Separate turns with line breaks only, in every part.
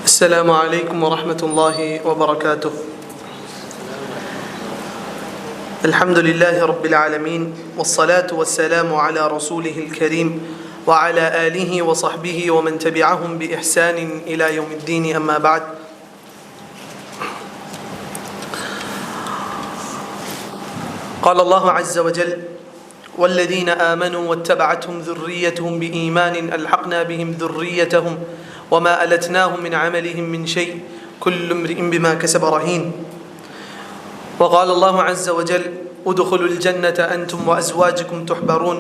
السلام عليكم ورحمة الله وبركاته. الحمد لله رب العالمين والصلاة والسلام على رسوله الكريم وعلى آله وصحبه ومن تبعهم بإحسان إلى يوم الدين. أما بعد. قال الله عز وجل: والذين آمنوا واتبعتهم ذريتهم بإيمان ألحقنا بهم ذريتهم وما ألتناهم من عملهم من شيء كل امرئ بما كسب رهين. وقال الله عز وجل: ادخلوا الجنة أنتم وأزواجكم تحبرون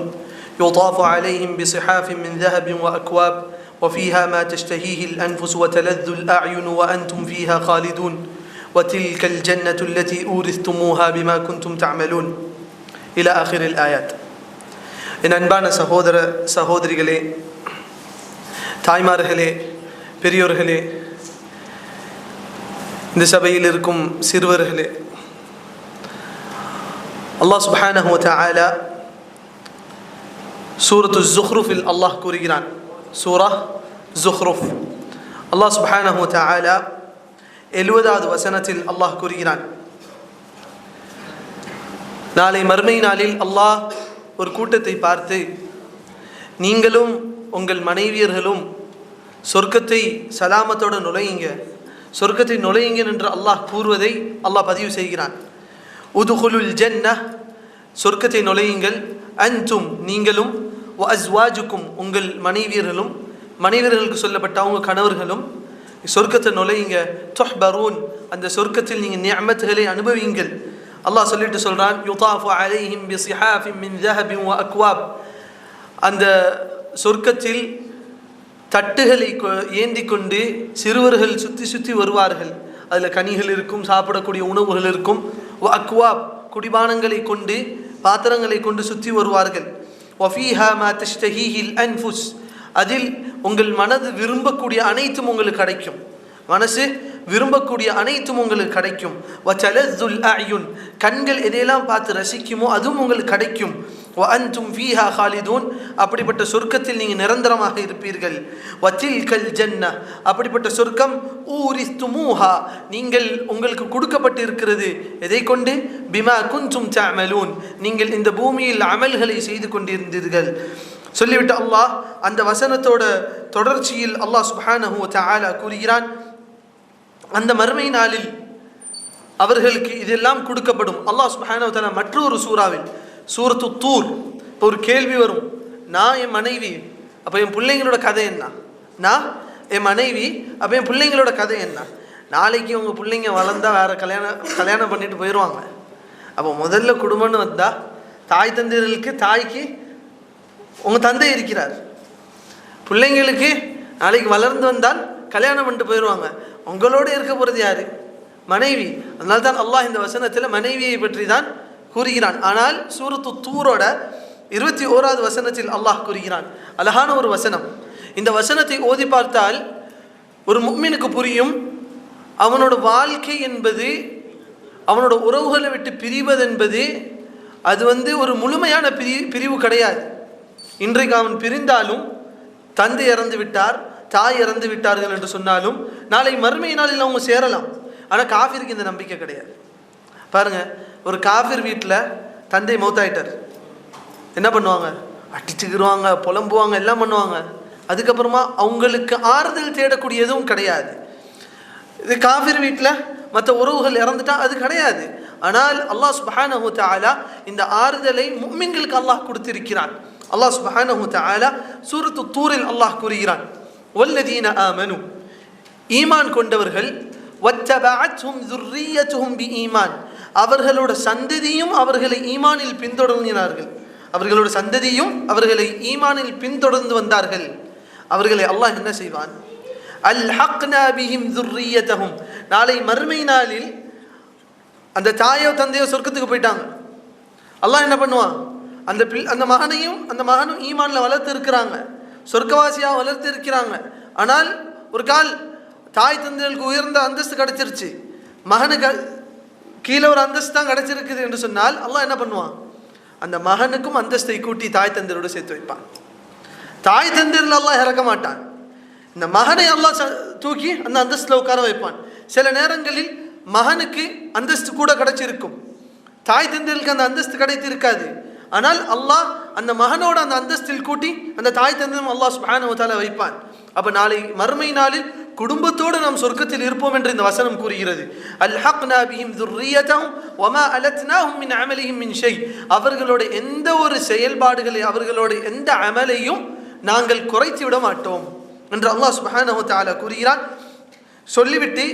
يطاف عليهم بصحاف من ذهب وأكواب وفيها ما تشتهيه الأنفس وتلذ الأعين وأنتم فيها خالدون وتلك الجنة التي أورثتموها بما كنتم تعملون إلى آخر الآيات. என் அன்பான சகோதர சகோதரிகளே, தாய்மார்களே, பெரியோர்களே, இந்த சபையில் இருக்கும் சிறுவர்களே, அல்லாஹ் சுப்ஹானஹு வ தஆலா சூரத்து ஸுஹ்ருஃபில் அல்லாஹ் கூறுகிறான். சூரா ஸுஹ்ருஃப் அல்லாஹ் சுப்ஹானஹு வ தஆலா 70வது வசனத்தில் அல்லாஹ் கூறுகிறான், நாளை மறுமை நாளில் அல்லாஹ் ஒரு கூட்டத்தை பார்த்து, நீங்களும் உங்கள் மனைவியர்களும் சொர்க்கத்தை சலாமத்தோடு நுழையுங்க, சொர்க்கத்தை நுழையுங்க என்று அல்லாஹ் கூறுவதை அல்லாஹ் பதிவு செய்கிறான். உதுகுலுல் ஜன்னஹ், சொர்க்கத்தை நுழையுங்கள், அன்தும் நீங்களும், வ அஸ்வாஜுக்கும் உங்கள் மனைவியர்களும், மனைவியர்களுக்கு சொல்லப்பட்ட அவங்க கணவர்களும் சொர்க்கத்தை நுழையுங்க, துஹ்பரூன் அந்த சொர்க்கத்தில் நீங்கள் நிஅமத்துகளை அனுபவியுங்கள். அல்லாஹ் சொல்லிட்டு சொல்கிறான், யுதாஃபு அலைஹிம் பிஸிஹாஃபின் மின் ذهபின் வ அக்வாப், அந்த சொர்க்கத்தில் தட்டுகளை ஏந்தி கொண்டு சிறுவர்கள் சுற்றி சுற்றி வருவார்கள். அதில் கனிகள் இருக்கும், சாப்பிடக்கூடிய உணவுகள் இருக்கும். வ அக்வாப் குடிபானங்களை கொண்டு, பாத்திரங்களை கொண்டு சுற்றி வருவார்கள். வஃபீஹா மா தஷ்தஹீஹில் அன்ஃபுஸ், அதில் உங்கள் மனது விரும்பக்கூடிய அனைத்தும் உங்களுக்கு கிடைக்கும், மனசு விரும்பக்கூடிய அனைத்தும் உங்களுக்கு கிடைக்கும். வதலதுல் அயுன், கண்கள் எதையெல்லாம் பார்த்து ரசிக்குமோ அதுவும் உங்களுக்கு கிடைக்கும். வஅன்தும் ஃபீஹா காலிதூன், அப்படிப்பட்ட சொர்க்கத்தில் நீங்கள் நிரந்தரமாக இருப்பீர்கள். வதில்கல் ஜன்னஹ், அப்படிப்பட்ட சொர்க்கம் ஊரிஸ்துமூஹா, நீங்கள் உங்களுக்கு கொடுக்கப்பட்டு இருக்கிறது. எதை கொண்டு? பிமா குன்தும் தஅமலூன், நீங்கள் இந்த பூமியில் அமல்களை செய்து கொண்டிருந்தீர்கள். சொல்லிவிட்டு அல்லாஹ் அந்த வசனத்தோட தொடர்ச்சியில் அல்லாஹ் சுப்ஹானஹு வ தஆலா கூறுகிறான், அந்த மறுமை நாளில் அவர்களுக்கு இதெல்லாம் கொடுக்கப்படும். அல்லாஹ் சுப்ஹானஹு வ தஆலா மற்றொரு சூறாவில், சூரத்து தூர், இப்போ ஒரு கேள்வி வரும், நான் என் மனைவி, அப்போ என் பிள்ளைங்களோட கதை என்ன? நான் என் மனைவி, அப்போ என் பிள்ளைங்களோட கதை என்ன? நாளைக்கு உங்கள் பிள்ளைங்க வளர்ந்தா வேறு கல்யாணம் பண்ணிட்டு போயிடுவாங்க. அப்போ முதல்ல குடும்பம்னு வந்தால் தாய் தந்தைகளுக்கு, தாய்க்கு உங்கள் தந்தை இருக்கிறார், பிள்ளைங்களுக்கு நாளைக்கு வளர்ந்து வந்தால் கல்யாணம் பண்ணிட்டு போயிடுவாங்க. உங்களோடு இருக்க போகிறது யார்? மனைவி. அதனால தான் அல்லாஹ் இந்த வசனத்தில் மனைவியை பற்றி தான் கூறுகிறான். ஆனால் சூரத்து தூரோட 21வது வசனத்தில் அல்லாஹ் கூறுகிறான், அழகான ஒரு வசனம். இந்த வசனத்தை ஓதி பார்த்தால் ஒரு முஃமினுக்கு புரியும், அவனோட வாழ்க்கை என்பது, அவனோட உறவுகளை விட்டு பிரிவது என்பது அது ஒரு முழுமையான பிரிவு கிடையாது. இன்றைக்கு அவன் பிரிந்தாலும், தந்தை இறந்து விட்டார், தாய் இறந்து விட்டார்கள் என்று சொன்னாலும் நாளை மறுமை நாளில் அவங்க சேரலாம். ஆனால் காஃபிருக்கு இந்த நம்பிக்கை கிடையாது. பாருங்க, ஒரு காஃபிர் வீட்டில் தந்தை மௌத்தாயிட்டார், என்ன பண்ணுவாங்க? அடிச்சுக்கிடுவாங்க, புலம்புவாங்க, எல்லாம் பண்ணுவாங்க. அதுக்கப்புறமா அவங்களுக்கு ஆறுதல் தேடக்கூடிய எதுவும் கிடையாது. இது காஃபிர் வீட்டில் மற்ற உறவுகள் இறந்துட்டா அது கிடையாது. ஆனால் அல்லாஹ் சுப்ஹானஹு வ தஆலா இந்த ஆறுதலை முஃமின்களுக்கு அல்லாஹ் கொடுத்திருக்கிறான். அல்லாஹ் சுப்ஹானஹு வ தஆலா சூரத்து தூரில் அல்லாஹ் கூறுகிறான், வல்லதீன ஆமனு, ஈமான் கொண்டவர்கள், வத்தபஅத்ஹும் ذُرِّيَّتُهُم பிஈமான், அவர்களோட சந்ததியும் அவர்களை ஈமானில் பின்தொடர்ந்தார்கள், அவர்களோட சந்ததியும் அவர்களை ஈமானில் பின்தொடர்ந்து வந்தார்கள். அவர்களை அல்லாஹ் என்ன செய்வான்? அல்ஹக்னா பிஹிம் ذُرِّيَّتَهُم, நாளை மறுமை நாளில் அந்த தாயோ தந்தையோ சொர்க்கத்துக்கு போயிட்டாங்க, அல்லாஹ் என்ன பண்ணுவான்? அந்த மகனும் ஈமானில் வளர்த்து இருக்கிறாங்க, சொர்க்கவாசியாக வளர்த்து இருக்கிறாங்க. ஆனால் ஒரு கால் தாய் தந்தைகளுக்கு உயர்ந்த அந்தஸ்து கிடைச்சிருச்சு, மகனுக்கு கீழே ஒரு அந்தஸ்து தான் கிடைச்சிருக்குது என்று சொன்னால் அல்லாஹ் என்ன பண்ணுவான்? அந்த மகனுக்கும் அந்தஸ்தை கூட்டி தாய் தந்தையோடு சேர்த்து வைப்பான். தாய் தந்தையில் அல்லாஹ் இறக்க மாட்டான். இந்த மகனை அல்லாஹ் தூக்கி அந்த அந்தஸ்தில் உட்கார வைப்பான். சில நேரங்களில் மகனுக்கு அந்தஸ்து கூட கிடைச்சிருக்கும், தாய் தந்தைகளுக்கு அந்த அந்தஸ்து கிடைத்திருக்காது. ஆனால் அல்லாஹ் அந்த மகனோட அந்த அந்தஸ்தில் கூட்டி அந்த தாய் தந்தையும் அல்லாஹ் சுப்ஹானஹு வ தஆலா வைப்பான். அப்போ நாளை மறுமை நாளில் குடும்பத்தோடு நாம் சொர்க்கத்தில் இருப்போம் என்று இந்த வசனம் கூறுகிறது. அல்ஹக்னா பிஹிம் ذُرِّيَّتَهُمْ وَمَا أَلَتْنَاهُمْ مِنْ عَمَلِهِمْ مِنْ شَيْءٍ. அவர்களோட எந்த ஒரு செயல்பாடுகளை, அவர்களோட எந்த அமலையும் நாங்கள் குறைத்து விட மாட்டோம் என்று அல்லாஹ் சுப்ஹானஹு வ தஆலா கூறுகிறான். சொல்லிவிட்டு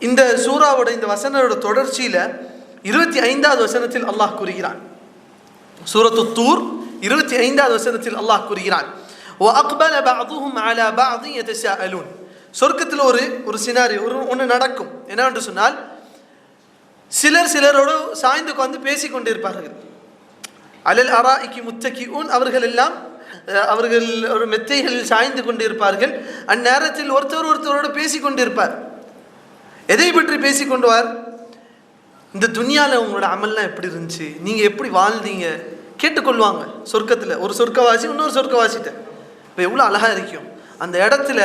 இந்த சூராவோட இந்த வசனோட தொடர்ச்சியில் 25வது வசனத்தில் அல்லாஹ் கூறுகிறான். சூரத்து தூர் 25வது வசனத்தில் அல்லாஹ் கூறுகிறான், وَأَقْبَلَ بَعْضُهُمْ عَلَى بَعْضٍ يَتَسَاءَلُونَ. சொர்க்கத்தில் ஒரு சினாரி ஒன்று நடக்கும். என்னவென்று சொன்னால், சிலரோடு சாய்ந்து உட்கார்ந்து பேசிக் கொண்டிருப்பார்கள். அலல் அராஇகி முத்தகிஊன், அவர்கள் ஒரு மெத்தைகளில் சாய்ந்து கொண்டிருப்பார்கள். அந்நேரத்தில் ஒருத்தரோடு பேசிக் கொண்டிருப்பார். எதை பற்றி பேசிக்கொண்டுவார்? இந்த துனியாவில் உங்களோட அமல்லாம் எப்படி இருந்துச்சு, நீங்கள் எப்படி வாழ்ந்தீங்க கேட்டுக்கொள்வாங்க. சொர்க்கத்தில் ஒரு சொர்க்கவாசி இன்னொரு சொர்க்கவாசிட்ட இப்போ எவ்வளோ அழகாக இருக்கும். அந்த இடத்துல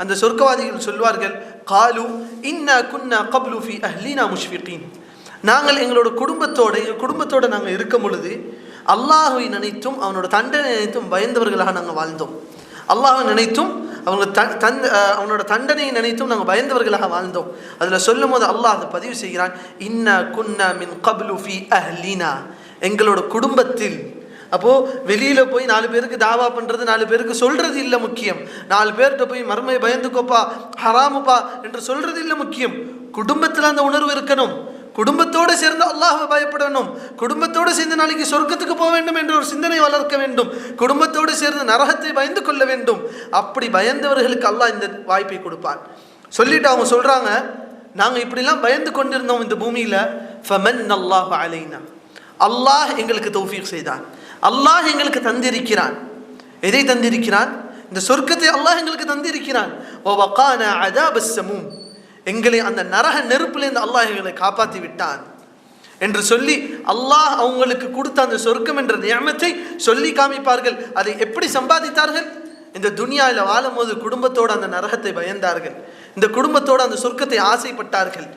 அந்த சொர்க்கவாதிகள் சொல்வார்கள், காலு இன்னா குன்னா கப்லு ஃபி அஹ்லினா முஷ்ஃபிகீன். நாங்கள் எங்களோட குடும்பத்தோடு நாங்கள் இருக்கும் பொழுது அல்லாஹ்வை நினைத்தும் அவனோட தண்டனை நினைத்தும் பயந்தவர்களாக நாங்கள் வாழ்ந்தோம். அல்லாஹ்வை நினைத்தும் அவனோட தண்டனையை நினைத்தும் நாங்கள் பயந்தவர்களாக வாழ்ந்தோம். அதில் சொல்லும் போது அல்லாஹ் அதை பதிவு செய்கிறான், இன்னா குன்னா மின் கப்லு ஃபி அஹ்லினா, எங்களோட குடும்பத்தில். அப்போது வெளியில் போய் 4 பேருக்கு தாவா பண்ணுறது, 4 பேருக்கு சொல்கிறது இல்லை முக்கியம். 4 பேர்கிட்ட போய் மர்மை பயந்துக்கோப்பா ஹராமுப்பா என்று சொல்கிறது இல்லை முக்கியம். குடும்பத்தில் அந்த உணர்வு இருக்கணும். குடும்பத்தோடு சேர்ந்து அல்லாஹ்வை பயப்படணும். குடும்பத்தோடு சேர்ந்து நாளைக்கு சொர்க்கத்துக்கு போக வேண்டும் என்ற ஒரு சிந்தனை வளர்க்க வேண்டும். குடும்பத்தோடு சேர்ந்து நரகத்தை பயந்து கொள்ள வேண்டும். அப்படி பயந்தவர்களுக்கு அல்லாஹ் இந்த வாய்ப்பை கொடுப்பான். சொல்லிட்டு அவங்க சொல்கிறாங்க, நாங்கள் இப்படிலாம் பயந்து கொண்டிருந்தோம் இந்த பூமியில். ஃபமன்னல்லாஹு அலைனா, அல்லாஹ் எங்களுக்கு தௌஃபீக் செய்தான். அல்லாஹ் எங்களுக்கு தந்திருக்கிறான். எதை தந்திருக்கிறான்? இந்த சொர்க்கத்தை அல்லாஹ் எங்களுக்கு தந்திருக்கிறான். வவகானா அஸாபஸ் ஸமூம், எங்களை அந்த நரக நெருப்பிலிருந்து அல்லாஹ் எங்களை காப்பாற்றி விட்டான் என்று சொல்லி அல்லாஹ் அவங்களுக்கு கொடுத்த அந்த சொர்க்கம் என்ற நியமத்தை சொல்லி காமிப்பார்கள். அதை எப்படி சம்பாதித்தார்கள்? இந்த துனியாவில் வாழும் போது குடும்பத்தோடு அந்த நரகத்தை பயந்தார்கள், இந்த குடும்பத்தோடு அந்த சொர்க்கத்தை ஆசைப்பட்டார்கள்.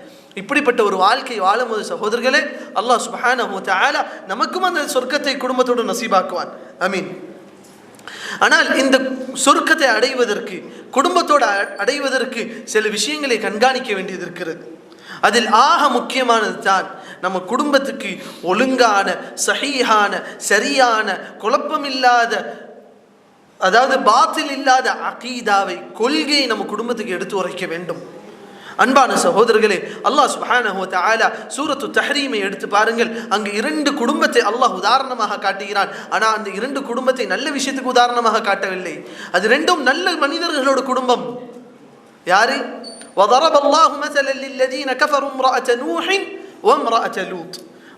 இப்படிப்பட்ட ஒரு வாழ்க்கை வாழும் போது சகோதரர்களே, அல்லாஹ் சுப்ஹானஹு வ தஆலா நமக்கும் அந்த சொர்க்கத்தை குடும்பத்தோடு நசீபாக்குவான். ஆமீன். ஆனால் இந்த சொர்க்கத்தை அடைவதற்கு, குடும்பத்தோடு அடைவதற்கு சில விஷயங்களை கண்காணிக்க வேண்டியது இருக்கிறது. அதில் ஆக முக்கியமானது தான் நம்ம குடும்பத்துக்கு ஒழுங்கான, சஹீஹான, சரியான, குழப்பமில்லாத, அதாவது பாத்தில் இல்லாத அகீதாவை, கொள்கையை நம்ம குடும்பத்துக்கு எடுத்து உரைக்க வேண்டும். அன்பான சகோதரர்களே, அல்லாஹ் சுப்ஹானஹு வ தஆலா சூரத்து தஹ்ரீமை எடுத்து பாருங்கள். அங்கு 2 குடும்பத்தை அல்லாஹ் உதாரணமாக காட்டுகிறான். ஆனால் அந்த 2 குடும்பத்தை நல்ல விஷயத்துக்கு உதாரணமாக காட்டவில்லை. அது 2ம் நல்ல மனிதர்களோட குடும்பம். யாரு? وَضَرَبَ اللَّهُ مَثَلًا لِلَّذِينَ كَفَرُوا امْرَأَةَ نُوحٍ وَامْرَأَةَ لُوطٍ.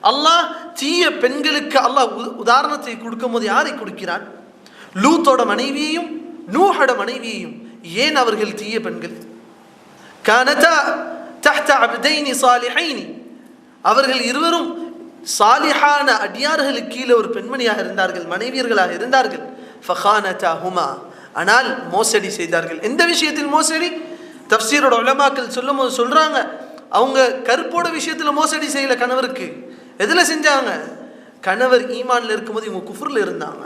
அல்லாஹ் தீய பெண்களுக்கு அல்லாஹ் உதாரணத்தை கொடுக்கும் போது யாரை கொடுக்கிறான்? லூத்தோட மனைவியையும் நூஹோட மனைவியையும். ஏன் அவர்கள் தீய பெண்கள்? கானதா தஹ்த அப்தைனி சாலிஹைனி, அவர்கள் இருவரும் சாலிஹான அடியார்களுக்கு கீழே ஒரு பெண்மணியாக இருந்தார்கள், மனைவியர்களாக இருந்தார்கள். ஃபகானதாஹுமா, ஆனால் மோசடி செய்தார்கள். எந்த விஷயத்தில் மோசடி? தஃப்சீரோட உலமாக்கள் சொல்லும் போது சொல்றாங்க, அவங்க கற்போட விஷயத்தில் மோசடி செய்யல கணவருக்கு. எதில் செஞ்சாங்க? கணவர் ஈமான்ல இருக்கும்போது இவங்க குஃப்ரில் இருந்தாங்க.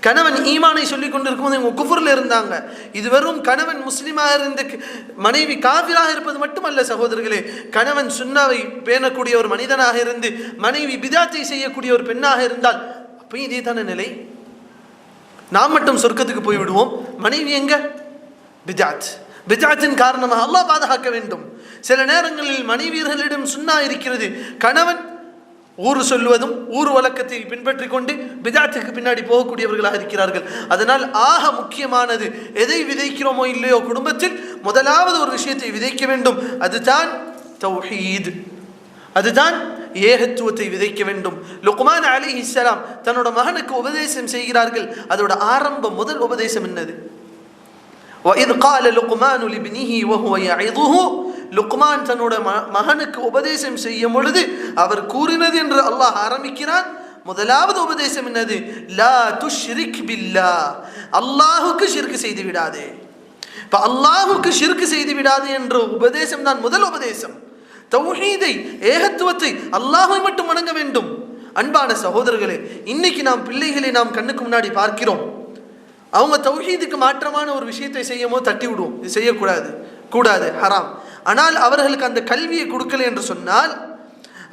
கணவன் ஈமானை சொல்லி கொண்டு இருக்கும்போது இவங்க குஃப்ரில் இருந்தாங்க. இது வெறும் கணவன் முஸ்லிமாக இருந்து மனைவி காஃபிராக இருப்பது மட்டுமல்ல சகோதரர்களே, கணவன் சுன்னாவை பேணக்கூடிய ஒரு மனிதனாக இருந்து மனைவி பிதாத்தை செய்யக்கூடிய ஒரு பெண்ணாக இருந்தால் அப்பயும் இதே தான நிலை. நாம் மட்டும் சொர்க்கத்துக்கு போய் விடுவோம், மனைவி எங்க? பிதாத்தின் காரணமாக அல்லாஹ் பாதுகாக்க வேண்டும். சில நேரங்களில் மனைவியர்களிடம் சுன்னா இருக்கிறது, கணவன் ஊர் சொல்வதும் ஊர் வழக்கத்தை பின்பற்றி கொண்டு பிதாத்துக்கு பின்னாடி போகக்கூடியவர்களாக இருக்கிறார்கள். அதனால் ஆக முக்கியமானது, எதை விதைக்கிறோமோ இல்லையோ குடும்பத்தில் முதலாவது ஒரு விஷயத்தை விதைக்க வேண்டும். அதுதான் தௌஹீத், அதுதான் ஏகத்துவத்தை விதைக்க வேண்டும். லுக்மான் அலைஹிஸ்ஸலாம் தன்னோட மகனுக்கு உபதேசம் செய்கிறார்கள். அதோட முதல் உபதேசம் என்னது? وَإِذْ قَالَ لُقْمَانُ لِابْنِهِ وَهُوَ يَعِظُهُ, லுக்மான் தன்னோட மகனுக்கு உபதேசம் செய்யும் பொழுது அவர் கூறினது என்று அல்லாஹ் ஆரம்பிக்கிறான். முதலாவது உபதேசம் என்னது? லா துஷ்ரிக் பில்லாஹ், அல்லாஹுக்கு ஷிர்க் செய்து விடாதே. இப்ப அல்லாஹ்வுக்கு ஷிர்க் செய்து விடாது என்ற உபதேசம் தான் முதல் உபதேசம். தௌஹீதை, ஏகத்துவத்தை, அல்லாஹ்வை மட்டும் வணங்க வேண்டும். அன்பான சகோதரர்களே, இன்னைக்கு நாம் பிள்ளைகளை நாம் கண்ணுக்கு முன்னாடி பார்க்கிறோம். அவங்க தௌஹீதுக்கு மாற்றமான ஒரு விஷயத்தை செய்யுமோ தட்டி விடுவோம், இது செய்யக்கூடாது, கூடாது, ஹராம். ஆனால் அவர்களுக்கு அந்த கல்வியை கொடுக்கலை என்று சொன்னால்,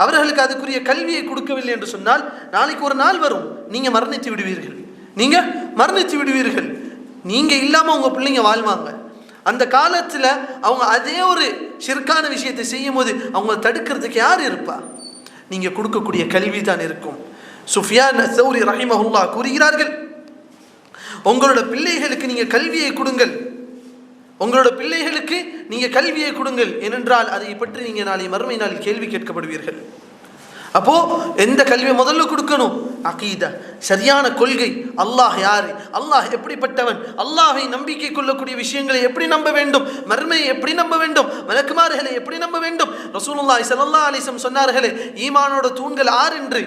அவர்களுக்கு அதுக்குரிய கல்வியை கொடுக்கவில்லை என்று சொன்னால், நாளைக்கு ஒரு நாள் வரும், நீங்க மரணித்து விடுவீர்கள். நீங்க மரணித்து விடுவீர்கள். நீங்க இல்லாம உங்க பிள்ளைங்க வாழ்வாங்க. அந்த காலத்துல அவங்க அதே ஒரு ஷிர்கான விஷயத்தை செய்யும் போது அவங்க தடுக்கிறதுக்கு யார் இருப்பா? நீங்க கொடுக்கக்கூடிய கல்வி தான் இருக்கும். சுஃபியான் அஸ்-ஸௌரி ரஹிமஹுல்லாஹ் கூறுகிறார்கள், உங்களோட பிள்ளைகளுக்கு நீங்க கல்வியை கொடுங்கள், உங்களோட பிள்ளைகளுக்கு நீங்க கல்வியை கொடுங்கள். ஏனென்றால் அதை பற்றி நீங்க நாளை மறுமை நாளில் கேள்வி கேட்கப்படுவீர்கள். அப்போ எந்த கல்வியை முதல்ல கொடுக்கணும்? அகீதா, சரியான கொள்கை. அல்லாஹ் யாரு, அல்லாஹ் எப்படிப்பட்டவன், அல்லாஹை நம்பிக்கை கொள்ளக்கூடிய விஷயங்களை எப்படி நம்ப வேண்டும், மர்மையை எப்படி நம்ப வேண்டும், மலக்குமார்களை எப்படி நம்ப வேண்டும். ரசூலுல்லாஹி ஸல்லல்லாஹு அலைஹி வஸல்லம் சொன்னார்களே, ஈமானோட தூண்கள் 6 என்று.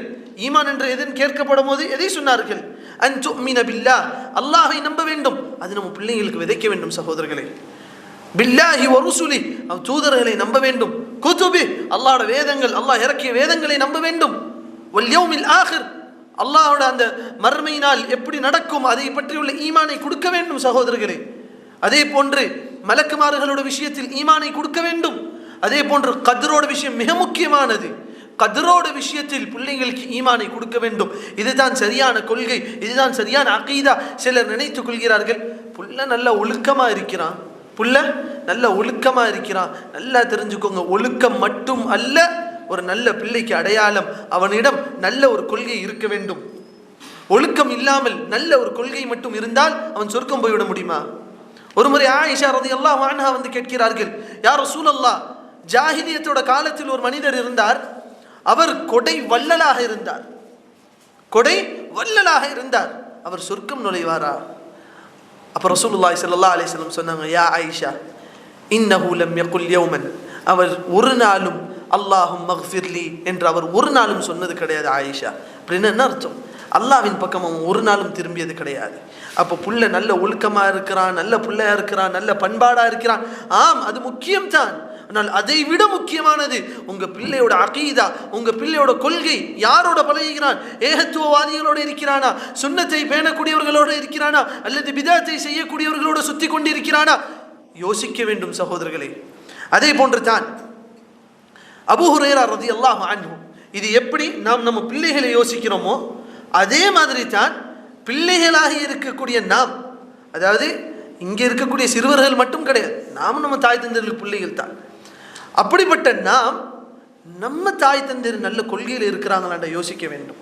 ஈமான் என்று எதன் கேட்கப்படும் போது எதை சொன்னார்கள்? அன் துமின பில்லாஹ், அல்லாஹை நம்ப வேண்டும். அது நம்ம பிள்ளைகளுக்கு விதைக்க வேண்டும் சகோதரர்களே. பில்லாஹி வ ருசுலி, தூதர்களை நம்ப வேண்டும். குதுபி, அல்லாஹ்வுடைய வேதங்கள், அல்லாஹ் இறக்கிய வேதங்களை நம்ப வேண்டும். வல் யௌமில் ஆகிர், அல்லாஹ்வோட அந்த மறுமை நாள் எப்படி நடக்கும் அதை பற்றியுள்ள ஈமானை கொடுக்க வேண்டும் சகோதரர்களே. அதே போன்று மலக்குமார்களோட விஷயத்தில் ஈமானை கொடுக்க வேண்டும். அதே போன்று கத்ரோட விஷயம் மிக முக்கியமானது. கத்ரோட விஷயத்தில் பிள்ளைங்களுக்கு ஈமானை கொடுக்க வேண்டும். இதுதான் சரியான கொள்கை, இதுதான் சரியான அகீதா. சிலர் நினைத்துக் கொள்கிறார்கள், புள்ள நல்ல ஒழுக்கமா இருக்கிறான், புள்ள நல்ல ஒழுக்கமா இருக்கிறான். நல்லா தெரிஞ்சுக்கோங்க, ஒழுக்கம் மட்டும் அல்ல ஒரு நல்ல பிள்ளைக்கு அடையாளம். அவனிடம் நல்ல ஒரு கொள்கை இருக்க வேண்டும். ஒழுக்கம் இல்லாமல் நல்ல ஒரு கொள்கை மட்டும் இருந்தால் அவன் சொர்க்கம் போய்விட முடியுமா? ஒரு முறை ஆயிஷா ரலியல்லாஹு அன்ஹா வந்து கேட்கிறார்கள், யா ரசூலல்லாஹ், ஜாஹிலியத்தோட காலத்தில் ஒரு மனிதர் இருந்தார், அவர் கொடை வள்ளலாக இருந்தார், கொடை வள்ளலாக இருந்தார், அவர் சொர்க்கம் நுழைவாரா? அப்ப ரசூலுல்லாஹி ஸல்லல்லாஹு அலைஹி வஸல்லம் சொன்னாங்க, யா ஆயிஷா, இன்னஹு லம் யகுல் யௌமன், அவர் ஒரு நாளும் அல்லாஹும்ம ஃபிர்லி என்று அவர் ஒரு நாளும் சொன்னது கிடையாது ஆயிஷா. அப்படின்னு என்ன அர்த்தம்? அல்லாஹ்வின் பக்கம் அவன் ஒரு நாளும் திரும்பியது கிடையாது. அப்போ புள்ள நல்ல ஒழுக்கமா இருக்கிறான், நல்ல புள்ளையா இருக்கிறான், நல்ல பண்பாடா இருக்கிறான், ஆம் அது முக்கியம் தான். ஆனால் அதை விட முக்கியமானது உங்க பிள்ளையோட அகீதா, உங்க பிள்ளையோட கொள்கை. யாரோட பழகுகிறான்? ஏகத்துவவாதிகளோடு இருக்கிறானா, சுன்னத்தை பேணக்கூடியவர்களோடு இருக்கிறானா, அல்லது பிதாத்தை செய்யக்கூடியவர்களோடு சுத்தி கொண்டு இருக்கிறானா? யோசிக்க வேண்டும் சகோதரர்களே. அதே போன்று தான் அபூ ஹுரைரா ரலியல்லாஹு அன்ஹு, இது எப்படி நாம் நம்ம பிள்ளைகளை யோசிக்கிறோமோ அதே மாதிரி தான் பிள்ளைகளாக இருக்கக்கூடிய நாம், அதாவது இங்கே இருக்கக்கூடிய சிறுவர்கள் மட்டும் கிடையாது, நாம் நம்ம தாய் தந்தையர்கள் பிள்ளைகள் தான். அப்படிப்பட்ட நாம் நம்ம தாய் தந்தையர் நல்ல கொள்கையில் இருக்கிறாங்களான்ற யோசிக்க வேண்டும்.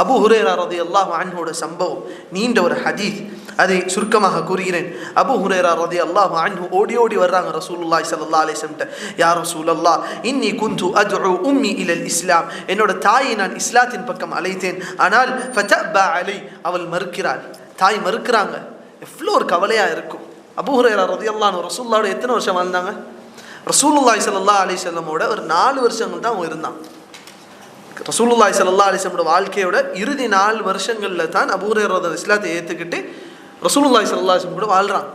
அபூ ஹுரைரா ரலியல்லாஹு அன்ஹுவோட சம்பவம் நீண்ட ஒரு ஹதீஸ், அதை சுருக்கமாக கூறுகிறேன். அபூ ஹுரைரா ரலியல்லாஹு அன்ஹு ஓடி ஓடி வர்றாங்க ரசூலுல்லாஹி ஸல்லல்லாஹு அலைஹி வஸல்லம், யா ரசூலல்லாஹ், இன்னி குந்து அத்உ உம்மி இலல் இஸ்லாம், என்னோட தாயை நான் இஸ்லாத்தின் பக்கம் அழைத்தேன், ஆனால் ஃபதபா அலை, அவள் மறுக்கிறாள். தாய் மறுக்கிறாங்க. எவ்வளோ ஒரு கவலையா இருக்கும். அபூ ஹுரைரா ரலியல்லாஹு அன்ஹு ரசூலுல்லாஹோட எத்தனை வருஷம் வாழ்ந்தாங்க? ரசூலுல்லாஹி ஸல்லல்லாஹு அலைஹி வஸல்லமோட ஒரு 4 வருஷங்கள் தான் அவங்க இருந்தாங்க. ரசூலுல்லாஹி ஸல்லல்லாஹு அலைஹி வஸல்லமோட வாழ்க்கையோட இறுதி 4 வருஷங்கள்ல தான் அபூ ஹுரைரா இஸ்லாத்தை ஏற்றுக்கிட்டு ரசூலுல்லாஹி ஸல்லல்லாஹு அலைஹி வஸல்லம் கூட வாழ்றாங்க.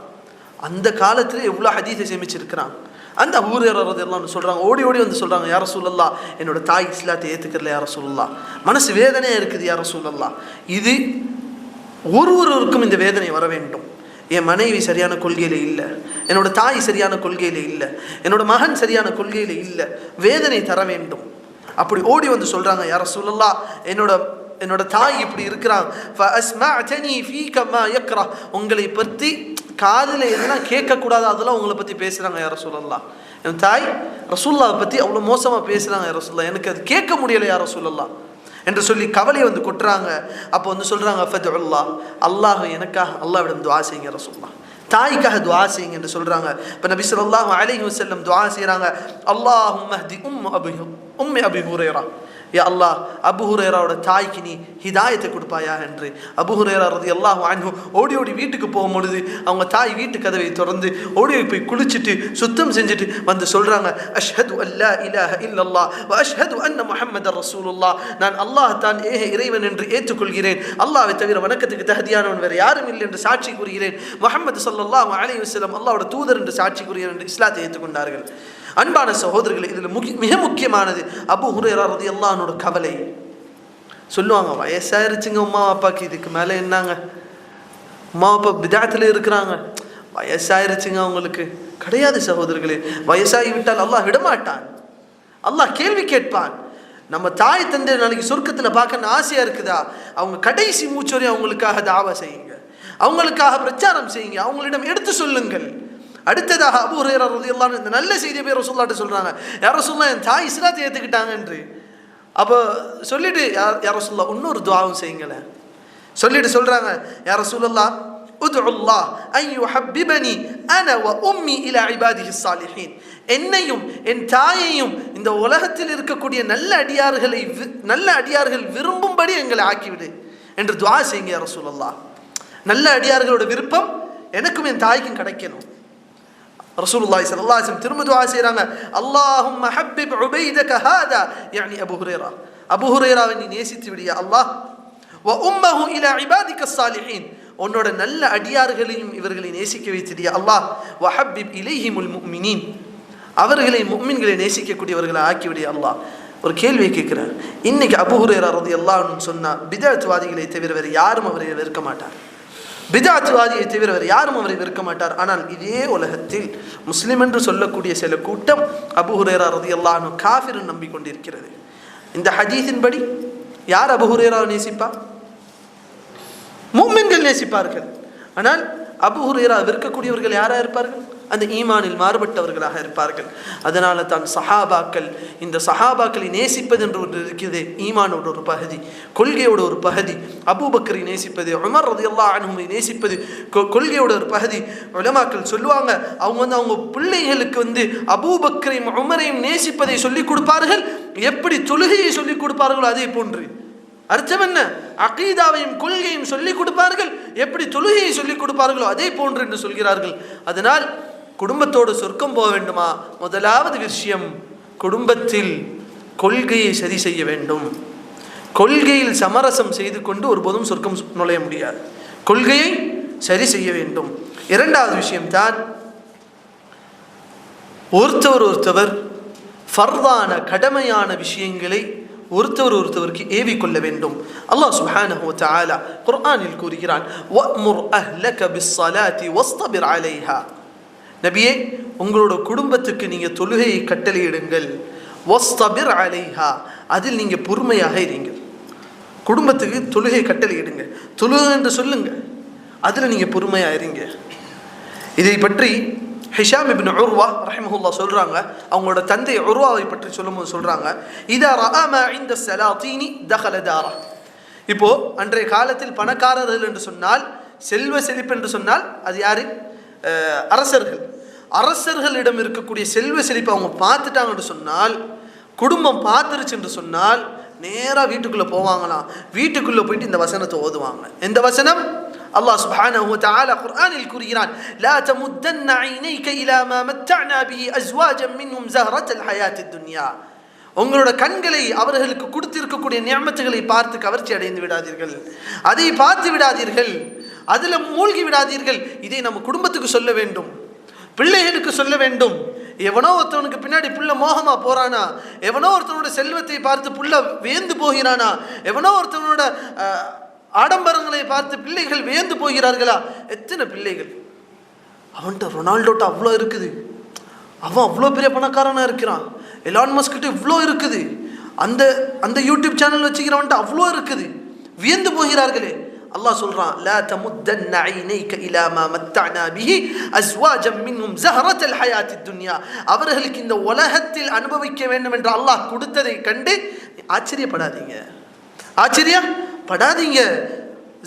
அந்த காலத்தில் எவ்வளோ ஹதீஸை சேமிச்சிருக்கிறாங்க. அந்த அபூ ஹுரைரா ரலியல்லாஹு அன்ஹு சொல்றாங்க, ஓடி ஓடி வந்து சொல்றாங்க, யா ரசூலல்லாஹ், என்னோட தாய் இஸ்லாத்தை ஏற்றுக்கல யா ரசூலல்லாஹ், மனசு வேதனையா இருக்குது யா ரசூலல்லாஹ். இது ஒருவருக்கும் இந்த வேதனை வர வேண்டும். என் மனைவி சரியான கொள்கையில இல்லை, என்னோட தாய் சரியான கொள்கையில இல்லை, என்னோட மகன் சரியான கொள்கையில இல்லை, வேதனை தர வேண்டும். அப்படி ஓடி வந்து சொல்றாங்க, யா ரசூலல்லாஹ், என்னோட தாய் இப்படி இருக்கிறாங்க, ஃபஅஸ்மஅதனி ஃபீக மா யக்ரா, உங்களை பற்றி காதில் எதெல்லாம் கேட்கக்கூடாது அதெல்லாம் உங்களை பற்றி பேசுகிறாங்க யா ரசூலல்லாஹ். என் தாய் ரசூலுல்லாஹை பற்றி அவ்வளோ மோசமாக பேசுகிறாங்க யா ரசூலுல்லாஹ், எனக்கு அது கேட்க முடியலை யா ரசூலல்லாஹ் என்று சொல்லி கவலையை வந்து கொட்டுறாங்க. அப்போ வந்து சொல்கிறாங்க, ஃபதுல்லாஹ், அல்லாஹ் எனக்காக அல்லாஹ்விடம் துஆ செய்யுங்க ரசூலுல்லாஹ், தாய்க்காக துஆ செய்யுங்க என்று சொல்கிறாங்க. இப்போ நபி ஸல்லல்லாஹு அலைஹி வஸல்லம் துஆ செய்கிறாங்க, அல்லாஹும்ம ஹ்தி உம்மி அபி ஹுரைரா, யா அல்லாஹ் அபூ ஹுரைராவோட தாய்க்கு நீ ஹிதாயத்தை கொடுப்பாயா என்று. அபூ ஹுரைரா ரலியல்லாஹு அன்ஹு ஓடி ஓடி வீட்டுக்கு போகும்பொழுது அவங்க தாய் வீட்டு கதவை திறந்து ஓடி போய் குளிச்சுட்டு சுத்தம் செஞ்சுட்டு வந்து சொல்றாங்க, அஷ்ஹது அல்லா இலாஹ இல்லல்லாஹ் வ அஷ்ஹது அன்ன முஹம்மதர் ரசூலுல்லாஹ், நான் அல்லாஹ் தான் ஏக இறைவன் என்று ஏற்றுக்கொள்கிறேன், அல்லாஹ்வை தவிர வணக்கத்துக்கு தகுதியானவன் வேறு யாரும் இல்லை என்று சாட்சி கூறுகிறேன், முஹம்மது ஸல்லல்லாஹு அலைஹி வஸல்லம் அல்லாஹ்வுடைய தூதர் என்று சாட்சி கூறுகிறேன் என்று இஸ்லாத்தை ஏற்றுக்கொண்டார்கள். அன்பான சகோதரர்களே, இதில் மிக முக்கியமானது அபூ ஹுரைரா ரலியல்லாஹு அன்ஹுவோட கவலை. சொல்லுவாங்க, வயசாயிருச்சுங்க உமா அப்பாக்கு, இதுக்கு மேலே என்னங்க, உமா அப்பா பிதாத்தில் இருக்கிறாங்க, வயசாயிருச்சுங்க அவங்களுக்கு. கிடையாது சகோதரர்களே, வயசாகி விட்டால் அல்லாஹ் விடமாட்டான், அல்லாஹ் கேள்வி கேட்பான். நம்ம தாய் தந்தை நாளைக்கு சொர்க்கத்தில் பார்க்கணும் ஆசையாக இருக்குதா, அவங்க கடைசி மூச்சொரையும் அவங்களுக்காக தாவா செய்யுங்க, அவங்களுக்காக பிரச்சாரம் செய்யுங்க, அவங்களிடம் எடுத்து சொல்லுங்கள். அடுத்ததாக அபூ ஹுரைரா ரலியல்லாஹு அன்ஹு இந்த நல்ல செய்தியை போய் ரசூலுல்லாஹ்ட்ட சொல்றாங்க, யா ரசூலுல்லாஹ் என் தாய் இஸ்லாத்தை ஏற்றுக்கிட்டாங்க என்று. அப்போ சொல்லிட்டு யா ரசூலுல்லாஹ் இன்னொரு துஆவும் செய்யுங்களேன். சொல்லிட்டு சொல்றாங்க, யா ரசூலுல்லாஹ் உதுல்லாஹ் அன் யுஹப்பிபனி அன வ உம்மி இலா இபாதிஹி ஸாலிஹீன், என்னையும் என் தாயையும் இந்த உலகத்தில் இருக்கக்கூடிய நல்ல அடியார்கள் விரும்பும்படி எங்களை ஆக்கிவிடு என்று துஆ செய்யுங்க யா ரசூலுல்லாஹ். நல்ல அடியார்களோட விருப்பம் எனக்கும் என் தாய்க்கும் கிடைக்கணும். ரசூலுல்லாஹி ஸல்லல்லாஹு அலைஹி வஸல்லம் திரும்ப துஆ செய்றாங்க, அல்லாஹும்ம ஹப்பிப் உபைதக ஹாதா, யானி அபூ ஹுரைரா, அபூ ஹுரைராவை நீ நேசித்து விடு யா அல்லாஹ், வ உம்மஹு இலா இபாதிக ஸாலிஹீன், உன்னோட நல்ல அடியார்களையும் இவர்களை நேசிக்க வைத்திடு யா அல்லாஹ், வ ஹப்பிப் இலைஹிமுல் முஃமினீன், அவர்களை முஃமின்களை நேசிக்கக்கூடியவர்களை ஆக்கிவிடு யா அல்லாஹ். ஒரு கேள்வியை கேட்கிறார், இன்னைக்கு அபூ ஹுரைரா ரலியல்லாஹு அன்ஹு சொன்னா பிதஅத்வாதிகளை தவிர வேறு யாரும் அவரை வெறுக்க மாட்டார், பிதஅத்வாதியை தவிர வேறு யாரும் அவரை வெறுக்க மாட்டார். ஆனால் இதே உலகத்தில் முஸ்லிம் என்று சொல்லக்கூடிய சில கூட்டம் அபூ ஹுரைரா ரலியல்லாஹு அன்ஹு காஃபிர் நம்பிக்கொண்டிருக்கிறது. இந்த ஹதீஸின்படி யார் அபூ ஹுரைராவை நேசிப்பா? முஃமின்கள் நேசிப்பார்கள். ஆனால் அபூ ஹுரைரா வெறுக்கக்கூடியவர்கள் யாராக இருப்பார்கள்? அந்த ஈமானில் மாறுபட்டவர்களாக இருப்பார்கள். அதனால தான் சஹாபாக்கள், இந்த சஹாபாக்களை நேசிப்பது என்று ஒன்று இருக்கிறது, ஈமானோட ஒரு பகுதி, கொள்கையோட ஒரு பகுதி. அபூபக்கரை நேசிப்பது, உமர் ரலியல்லாஹு அன்ஹுவை நேசிப்பது கொள்கையோட ஒரு பகுதி. உலமாக்கள் சொல்லுவாங்க, அவங்க பிள்ளைகளுக்கு அபூபக்கரையும் உமரையும் நேசிப்பதை சொல்லிக் கொடுப்பார்கள், எப்படி தொழுகையை சொல்லிக் கொடுப்பார்களோ அதே போன்று. அர்த்தம் என்ன? அகீதாவையும் கொள்கையும் சொல்லிக் கொடுப்பார்கள், எப்படி தொழுகையை சொல்லிக் கொடுப்பார்களோ அதே போன்று என்று சொல்கிறார்கள். அதனால் குடும்பத்தோடு சொர்க்கம் போக வேண்டுமா? முதலாவது விஷயம், குடும்பத்தில் கொள்கையை சரி செய்ய வேண்டும். கொள்கையில் சமரசம் செய்து கொண்டு ஒருபோதும் சொர்க்கம் நுழைய முடியாது. கொள்கையை சரி செய்ய வேண்டும். இரண்டாவது விஷயம்தான், ஒருத்தவர் ஃபர்தான கடமையான விஷயங்களை ஒருத்தவருக்கு ஏவிக்கொள்ள வேண்டும். அல்லாஹ் சுப்ஹானஹு வ தஆலா குர்ஆனில் கூறுகிறான், வஅமுர் அஹ்லக பிஸ்ஸலாத்தி வஸ்தபிர் அலைஹா, நபியே உங்களோட குடும்பத்துக்கு நீங்க தொழுகையை கட்டளையிடுங்கள், வஸ்தபிர் அலைஹா, அதில் நீங்க பொறுமையாக இருங்க. குடும்பத்துக்கு தொழுகை கட்டளையிடுங்க, தொழுகை என்று சொல்லுங்க, அதில் நீங்க பொறுமையாக இருங்க. இதை பற்றி ஹிஷாம் இப்னு உர்வா ரஹிமஹுல்லாஹ் சொல்றாங்க, அவங்களோட தந்தை உர்வாவை பற்றி சொல்லும்போது சொல்றாங்க, இதா ரஆ மா இன்த ஸலாத்தீனி தഖல தாரா. இப்போ அன்றைய காலத்தில் பணக்காரர்கள் என்று சொன்னால், செல்வ செழிப்பு என்று சொன்னால் அது யாரு? அரசர்கள். அரசர்களிடம் இருக்கக்கூடிய செல்வ செழிப்பு அவங்க பார்த்துட்டாங்க என்று சொன்னால், குடும்பம் பார்த்துருச்சு என்று சொன்னால் நேராக வீட்டுக்குள்ளே போவாங்களாம். வீட்டுக்குள்ளே போயிட்டு இந்த வசனத்தை ஓதுவாங்க. எந்த வசனம்? அல்லாஹ் சுப்ஹானஹு வ தஆலா குர்ஆனில் கூறுகிறான், லா தமுத்தன்ன ஐனைக இலா மா மத்தஅனா பிஹி அஸ்வாஜன் மின்ஹும் ஸஹரத்தல் ஹயாத்தித் துன்யா. உங்களோட கண்களை அவர்களுக்கு கொடுத்திருக்கக்கூடிய நியமத்துகளை பார்த்து கவர்ச்சி அடைந்து விடாதீர்கள், அதை பார்த்து விடாதீர்கள், அதில் மூழ்கி விடாதீர்கள். இதை நம்ம குடும்பத்துக்கு சொல்ல வேண்டும், பிள்ளைகளுக்கு சொல்ல வேண்டும். எவனோ ஒருத்தவனுக்கு பின்னாடி புள்ள மோகமா போறானா, எவனோ ஒருத்தவனோட செல்வத்தை பார்த்து புள்ள வேந்து போகிறானா, எவனோ ஒருத்தவனோட ஆடம்பரங்களை பார்த்து பிள்ளைகள் வேந்து போகிறார்களா? எத்தனை பிள்ளைகள், அவன்கிட்ட ரொனால்டோட்ட அவ்வளோ இருக்குது, அவன் அவ்வளோ பெரிய பணக்காரனா இருக்கிறான், எலான் மஸ்கிட்ட இவ்வளோ இருக்குது, அந்த யூடியூப் சேனல் வச்சுக்கிறவன்ட்டு அவ்வளோ இருக்குது, வியந்து போகிறார்களே. அல்லாஹ் சொல்றான், லா தமுத்தன்ன ஐனைக இலா மா மத்தஅனா பிஹி அஸ்வாஜன் மின்ஹும் ஸஹரத்தல் ஹயாத்தித் துன்யா. அவர்களுக்கு இந்த உலகத்தில் அனுபவிக்க வேண்டும் என்று அல்லாஹ் கொடுத்ததை கண்டு ஆச்சரியப்படாதீங்க, ஆச்சரியப்படாதீங்க.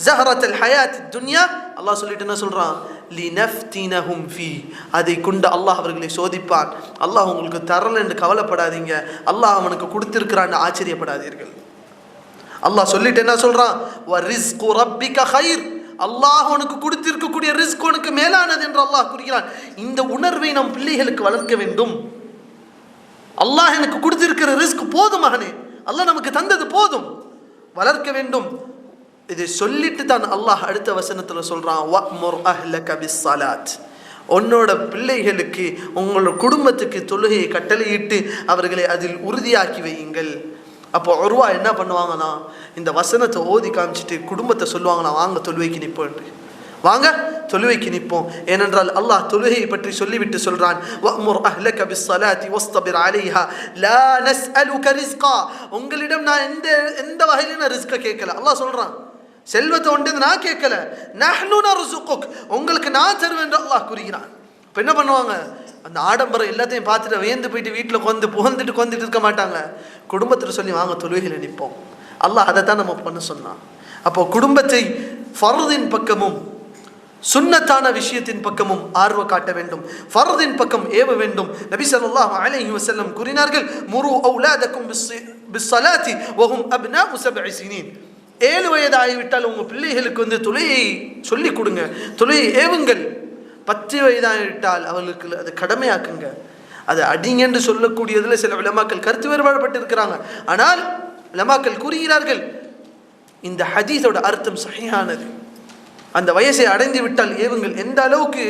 ஸஹரத்தல் ஹயாத்தித் துன்யா. அல்லாஹ் சொல்லிட்டு என்ன சொல்றான்? லினஃப்தினஹும் ஃபீ, அதை கொண்டு அல்லாஹ் அவர்களை சோதிப்பான். அல்லாஹ் உங்களுக்கு தரல என்று கவலைப்படாதீங்க, அல்லாஹ் அவனுக்கு கொடுத்திருக்கிறான்னு ஆச்சரியப்படாதீர்கள். அல்லாஹ் சொல்லிட்டு என்ன சொல்றான், வரிஸ்கு ரப்பிக கைர், அல்லாஹ் உனக்கு கொடுத்திருக்கக்கூடிய ரிஸ்க் உனக்கு மேலானது என்று அல்லாஹ் கூறுகிறான். இந்த உணர்வை நம் பிள்ளைகளுக்கு வளர்க்க வேண்டும். அல்லாஹ் எனக்கு கொடுத்திருக்கிற ரிஸ்க் போதும் மகனே, அல்லாஹ் நமக்கு தந்தது போதும், வளர்க்க வேண்டும். இதை சொல்லிட்டு தான் அல்லாஹ் அடுத்த வசனத்தில் சொல்றான், வஅ்முர் அஹ்லக பிஸ்ஸலாத், உன்னோட பிள்ளைகளுக்கு உங்களோட குடும்பத்துக்கு தொழுகையை கட்டளையிட்டு அவர்களை அதில் உறுதியாக்கி வையுங்கள். அப்போ உர்வா என்ன பண்ணுவாங்கன்னா, இந்த வசனத்தை ஓதி காமிச்சிட்டு குடும்பத்தை சொல்லுவாங்கன்னா, வாங்க தொழுவைக்கு நிற்போம், வாங்க தொழுவைக்கு நிற்போம். ஏனென்றால் அல்லாஹ் தொழுகையை பற்றி சொல்லிவிட்டு சொல்றான், வஅ்முர் அஹ்லக பிஸ்ஸலாத்தி வஸ்தபிர் அலைஹா லா நஸ்அலுக ரிஸ்கா, உங்களிடம் நான் எந்த வகையில நான் ரிஸ்கை கேட்கல. அல்லாஹ் சொல்றான், செல்வத்தை ஒன்று நான் கேட்கல, நஹ்னு நர்சுகுக், உங்களுக்கு நான் தருவேன் என்று அல்லாஹ் கூறுகிறான். இப்போ என்ன பண்ணுவாங்க, அந்த ஆடம்பரம் எல்லாத்தையும் பார்த்துட்டு வியந்து போயிட்டு வீட்டில் புகழ்ந்துட்டு இருக்க மாட்டாங்க. குடும்பத்தில் சொல்லி வாங்க தொழுகையில் நிற்போம். அல்லாஹ் அதை தான் நம்ம பண்ண சொன்னான். அப்போ குடும்பத்தை ஃபர்தின் பக்கமும் சுன்னத்தான விஷயத்தின் பக்கமும் ஆர்வம் காட்ட வேண்டும், ஃபர்தின் பக்கம் ஏவ வேண்டும். நபி ஸல்லல்லாஹு அலைஹி வஸல்லம் கூறினார்கள், முரு அவுலாதக்கும் பிஸ்ஸலாத்தி வஹும் அப்னாஉ 7 சினீன், 7 வயது ஆகிவிட்டால் உங்கள் பிள்ளைகளுக்கு தொழுகையை சொல்லிக் கொடுங்க, தொழுகையை ஏவுங்கள். 10 வயதாகிவிட்டால் அவர்களுக்கு அதை கடமையாக்குங்க. அது அடிங்கன்னு சொல்லக்கூடியதில் சில உலமாக்கள் கருத்து வேறுபாடுபட்டு இருக்கிறாங்க. ஆனால் உலமாக்கள் கூறுகிறார்கள், இந்த ஹதீஸோட அர்த்தம் சஹீஹானது. அந்த வயசை அடைந்து விட்டால் ஏவுங்கள். எந்த அளவுக்கு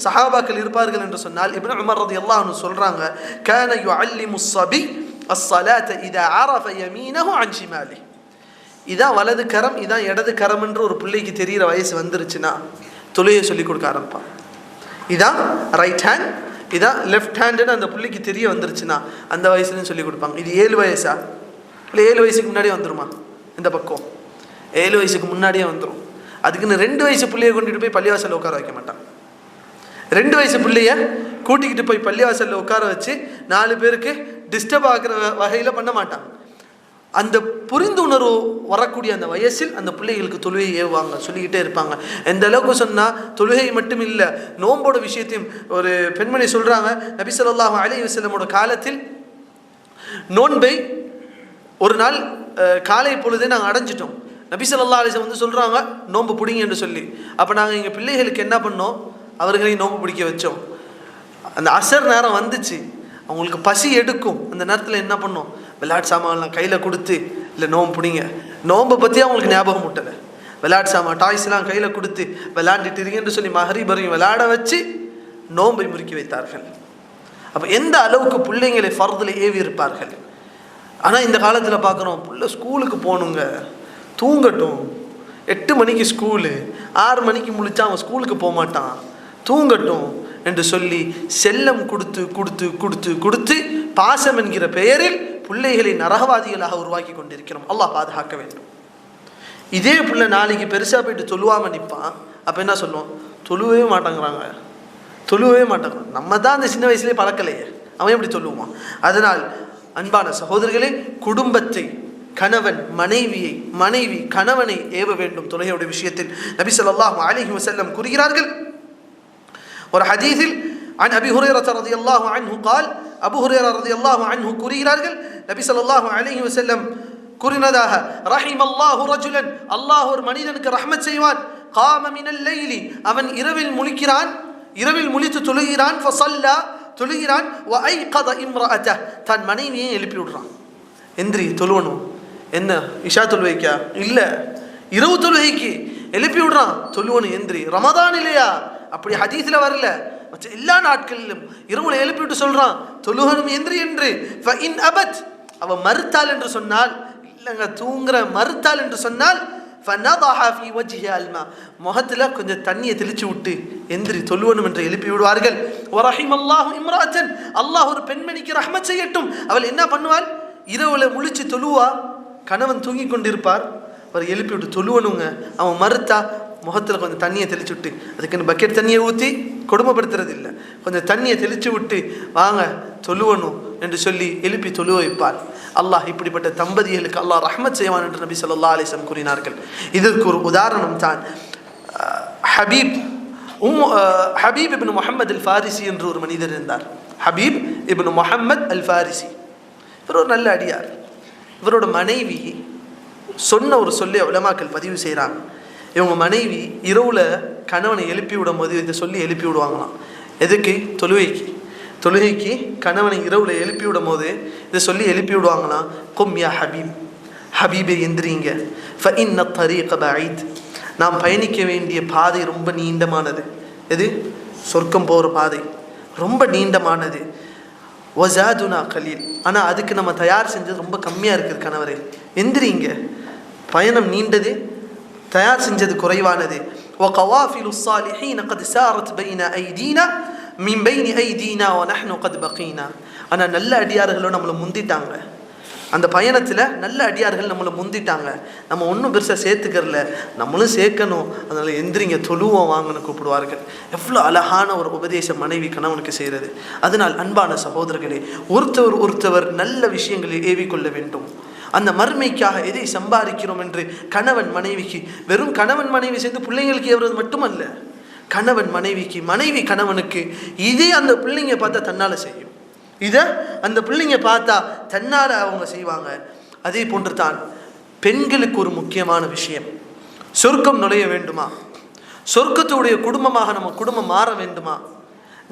சஹாபாக்கள் இருப்பார்கள் என்று சொன்னால், இப்னு உமர் ரலியல்லாஹு அன்ஹு சொல்றாங்க, கான யுஅல்லிமு ஸபி அஸ்ஸலாத இதா அரஃப யமீனஹு அன் ஷிமாலி, இதான் வலது கரம் இதான் இடது கரம் என்று ஒரு பிள்ளைக்கு தெரிகிற வயசு வந்துருச்சுன்னா தொழுகையை சொல்லிக் கொடுக்க ஆரம்பிப்பான். இதான் ரைட் ஹேண்ட், இதான் லெஃப்ட் ஹேண்டுன்னு அந்த பிள்ளைக்கு தெரிய வந்துருச்சுன்னா அந்த வயசுலன்னு சொல்லி கொடுப்பாங்க. இது 7 வயசா இல்லை 7 வயசுக்கு முன்னாடியே வந்துருமா? இந்த பக்கம் 7 வயசுக்கு முன்னாடியே வந்துடும். அதுக்குன்னு 2 வயசு பிள்ளைய கொண்டுட்டு போய் பள்ளிவாசலில் உட்கார வைக்க மாட்டான். 2 வயசு பிள்ளைய கூட்டிக்கிட்டு போய் பள்ளிவாசலில் உட்கார வச்சு 4 பேருக்கு டிஸ்டர்ப் ஆகிற வகையில் பண்ண மாட்டான். அந்த புரிந்துணர்வு வரக்கூடிய அந்த வயசில் அந்த பிள்ளைகளுக்கு தொழுகை ஏவுவாங்க, சொல்லிக்கிட்டே இருப்பாங்க. எந்த அளவுக்கு சொன்னால், தொழுகை மட்டும் இல்லை, நோம்போட விஷயத்தையும் ஒரு பெண்மணி சொல்கிறாங்க, நபி ஸல்லல்லாஹு அலைஹி வஸல்லமோட காலத்தில் நோன்பை ஒரு நாள் காலை பொழுதே நாங்கள் அடைஞ்சிட்டோம். நபி ஸல்லல்லாஹு அலைஹி வஸல்லம் சொல்கிறாங்க, நோன்பு பிடிங்க என்று சொல்லி. அப்போ நாங்கள் எங்கள் பிள்ளைகளுக்கு என்ன பண்ணோம், அவர்களையும் நோன்பு பிடிக்க வச்சோம். அந்த அசர் நேரம் வந்துச்சு, அவங்களுக்கு பசி எடுக்கும். அந்த நேரத்தில் என்ன பண்ணோம், விளையாட்டு சாமான்லாம் கையில் கொடுத்து, இல்லை நோம்பு பிடிங்க, நோம்பை பற்றி அவங்களுக்கு ஞாபகம் விட்டலை, விளையாட்டு சாமான் டாய்ஸ்லாம் கையில் கொடுத்து விளையாண்டுட்டு இருக்கேன்னு சொல்லி மஹரிபரையும் விளையாட வச்சு நோம்பை முறுக்கி வைத்தார்கள். அப்போ எந்த அளவுக்கு பிள்ளைங்களை ஃபர்தில் ஏவி இருப்பார்கள். ஆனால் இந்த காலத்தில் பார்க்குறோம், பிள்ளை ஸ்கூலுக்கு போகணுங்க, தூங்கட்டும், 8 மணிக்கு ஸ்கூலு, 6 மணிக்கு முழிச்சா அவன் ஸ்கூலுக்கு போக மாட்டான், தூங்கட்டும் என்று சொல்லி செல்லம் கொடுத்து கொடுத்து கொடுத்து கொடுத்து பாசம் என்கிற பெயரில் பிள்ளைகளை நரகவாதிகளாக உருவாக்கி கொண்டிருக்கிறோம். அல்லாஹ் பாதுகாக்க வேண்டும். இதே பிள்ளை நாளைக்கு பெருசாக போயிட்டு தொழுவாமல் நிற்பான். அப்போ என்ன சொல்லுவோம், தொழுவே மாட்டேங்கிறாங்க. நம்ம தான் அந்த சின்ன வயசுலேயே பழக்கலையே, அவன் எப்படி சொல்லுவான்? அதனால் அன்பான சகோதரர்களே, குடும்பத்தை, கணவன் மனைவியை, மனைவி கணவனை ஏவ வேண்டும் தொழுகையுடைய விஷயத்தில். நபி ஸல்லல்லாஹு அலைஹி வஸல்லம் கூறுகிறார்கள் ஒரு ஹதீஸில், عن أبي هريرة رضي الله عنه قال, அபூ ஹுரைரா ரலியல்லாஹு அன்ஹு கூறுகிறார்கள், நபி ஸல்லல்லாஹு அலைஹி வஸல்லம் கூறினதாக, ரஹிமல்லாஹு ரஜுலன், அல்லாஹ் ஒரு மனிதனுக்கு ரஹ்மத் செய்வான், காம மினல் லைலி, அவன் இரவில் முழிக்கிறான், இரவில் முழித்து தொழுகிறான், ஃபஸல்லா தொழுகிறான், வஐகத இம்ரஅத்தஹ், தன் மனைவியை எழுப்பி விடுறான், எந்திரி தொழுவணும். என்ன இஷா தொழுவைக்கா? இல்லை, இரவு தொழுகைக்கு எழுப்பி விடுறான், தொழுவணும் எந்திரி. ரமதான் இல்லையா? அப்படி ஹதீஸில் வரல, மற்ற எல்லா நாட்களிலும் இரவுல எழுப்பிவிட்டு சொல்றான், தொழுகணும் எந்திரி என்று. ஃபஇன் அபத், அவ மறுத்தாள் என்று சொன்னால், இல்லைங்க தூங்குற மறுத்தாள் என்று சொன்னால், ஃபனதஹ ஃபீ வஜ்ஹி அல்மா, முகத்தில் கொஞ்சம் தண்ணியை தெளிச்சு விட்டு எந்திரி தொழுவணும் என்று எழுப்பி விடுவார்கள். வரஹிமல்லாஹு இம்ராஅத்தன், அல்லாஹ் ஒரு பெண்மணிக்கு ரஹ்மத் செய்யட்டும், அவள் என்ன பண்ணுவாள், இரவுல முழிச்சு தொழுவா, கணவன் தூங்கி கொண்டிருப்பார், அவர் எழுப்பி விட்டு தொழுவணுங்க. அவன் மறுத்தா முகத்தில் கொஞ்சம் தண்ணியை தெளிச்சு விட்டு, அதுக்குன்னு பக்கெட் தண்ணியை ஊற்றி கொடுமைப்படுத்துறது இல்லை, கொஞ்சம் தண்ணியை தெளிச்சு விட்டு வாங்க தொழுவணும் என்று சொல்லி எழுப்பி தொழுவ வைப்பார். அல்லாஹ் இப்படிப்பட்ட தம்பதிகளுக்கு அல்லாஹ் ரஹ்மத் செய்வான் என்று நபி ஸல்லல்லாஹு அலைஹி வஸல்லம் கூறினார்கள். இதற்கு ஒரு உதாரணம் தான் ஹபீப் ஹபீப் இப்னு முஹம்மது அல் ஃபாரிசி என்று ஒரு மனிதர் இருந்தார். ஹபீப் இப்னு முஹம்மது அல் ஃபாரிசி, இவர் ஒரு நல்ல அடியார். இவரோட மனைவி சொன்ன ஒரு சொல்லி உலமாக்கள் பதிவு செய்கிறாங்க. இவங்க மனைவி இரவுல கணவனை எழுப்பி விடும் போது இதை சொல்லி எழுப்பி விடுவாங்களாம். எதுக்கு? தொழுகைக்கு கணவனை இரவுல எழுப்பி விடும் போது இதை சொல்லி எழுப்பி விடுவாங்களாம். கும் யா ஹபீப், ஹபீபே எந்திரிங்க, ஃபஇன்ன தரீக பஈத், நாம் பயணிக்க வேண்டிய பாதை ரொம்ப நீண்டமானது. எது? சொர்க்கம் போகிற பாதை ரொம்ப நீண்டமானது. வஸாதுனா கலீல், ஆனால் அதுக்கு நம்ம தயார் செஞ்சது ரொம்ப கம்மியாக இருக்குது. கணவரே எந்திரிங்க, பயணம் நீண்டது, தயார் செஞ்சது குறைவானது. வகவாஃபிலு ஸாலிஹீன கத் சாரத் பைன ஐதீனா மின் பைனி ஐதீனா வநஹ்னு கத் பகீனா. ஆனால் நல்ல அடியார்களும் நம்மளை முந்திட்டாங்க. அந்த பயணத்தில் நல்ல அடியார்கள் நம்மளை முந்திட்டாங்க. நம்ம ஒன்றும் பெருசாக சேர்த்துக்கறல, நம்மளும் சேர்க்கணும். அதனால் எந்திரிங்க, தொழுவோம் வாங்கன்னு கூப்பிடுவார்கள். எவ்வளோ அழகான ஒரு உபதேசம் மனைவி கணவனுக்கு செய்கிறது. அதனால் அன்பான சகோதரர்களே, ஒருத்தவர் நல்ல விஷயங்களை ஏவிக்கொள்ள வேண்டும். அந்த மறுமைக்காக எதை சம்பாதிக்கிறோம் என்று கணவன் மனைவிக்கு, வெறும் கணவன் மனைவி சேர்ந்து பிள்ளைங்களுக்கு ஏவுறது மட்டுமல்ல, கணவன் மனைவிக்கு, மனைவி கணவனுக்கு, இதே அந்த பிள்ளைங்க பார்த்தா தன்னால் செய்யும். இதை அந்த பிள்ளைங்க பார்த்தா தன்னால் அவங்க செய்வாங்க. அதே போன்று தான் பெண்களுக்கு ஒரு முக்கியமான விஷயம், சொர்க்கம் நுழைய வேண்டுமா, சொர்க்கத்துடைய குடும்பமாக நம்ம குடும்பம் மாற வேண்டுமா,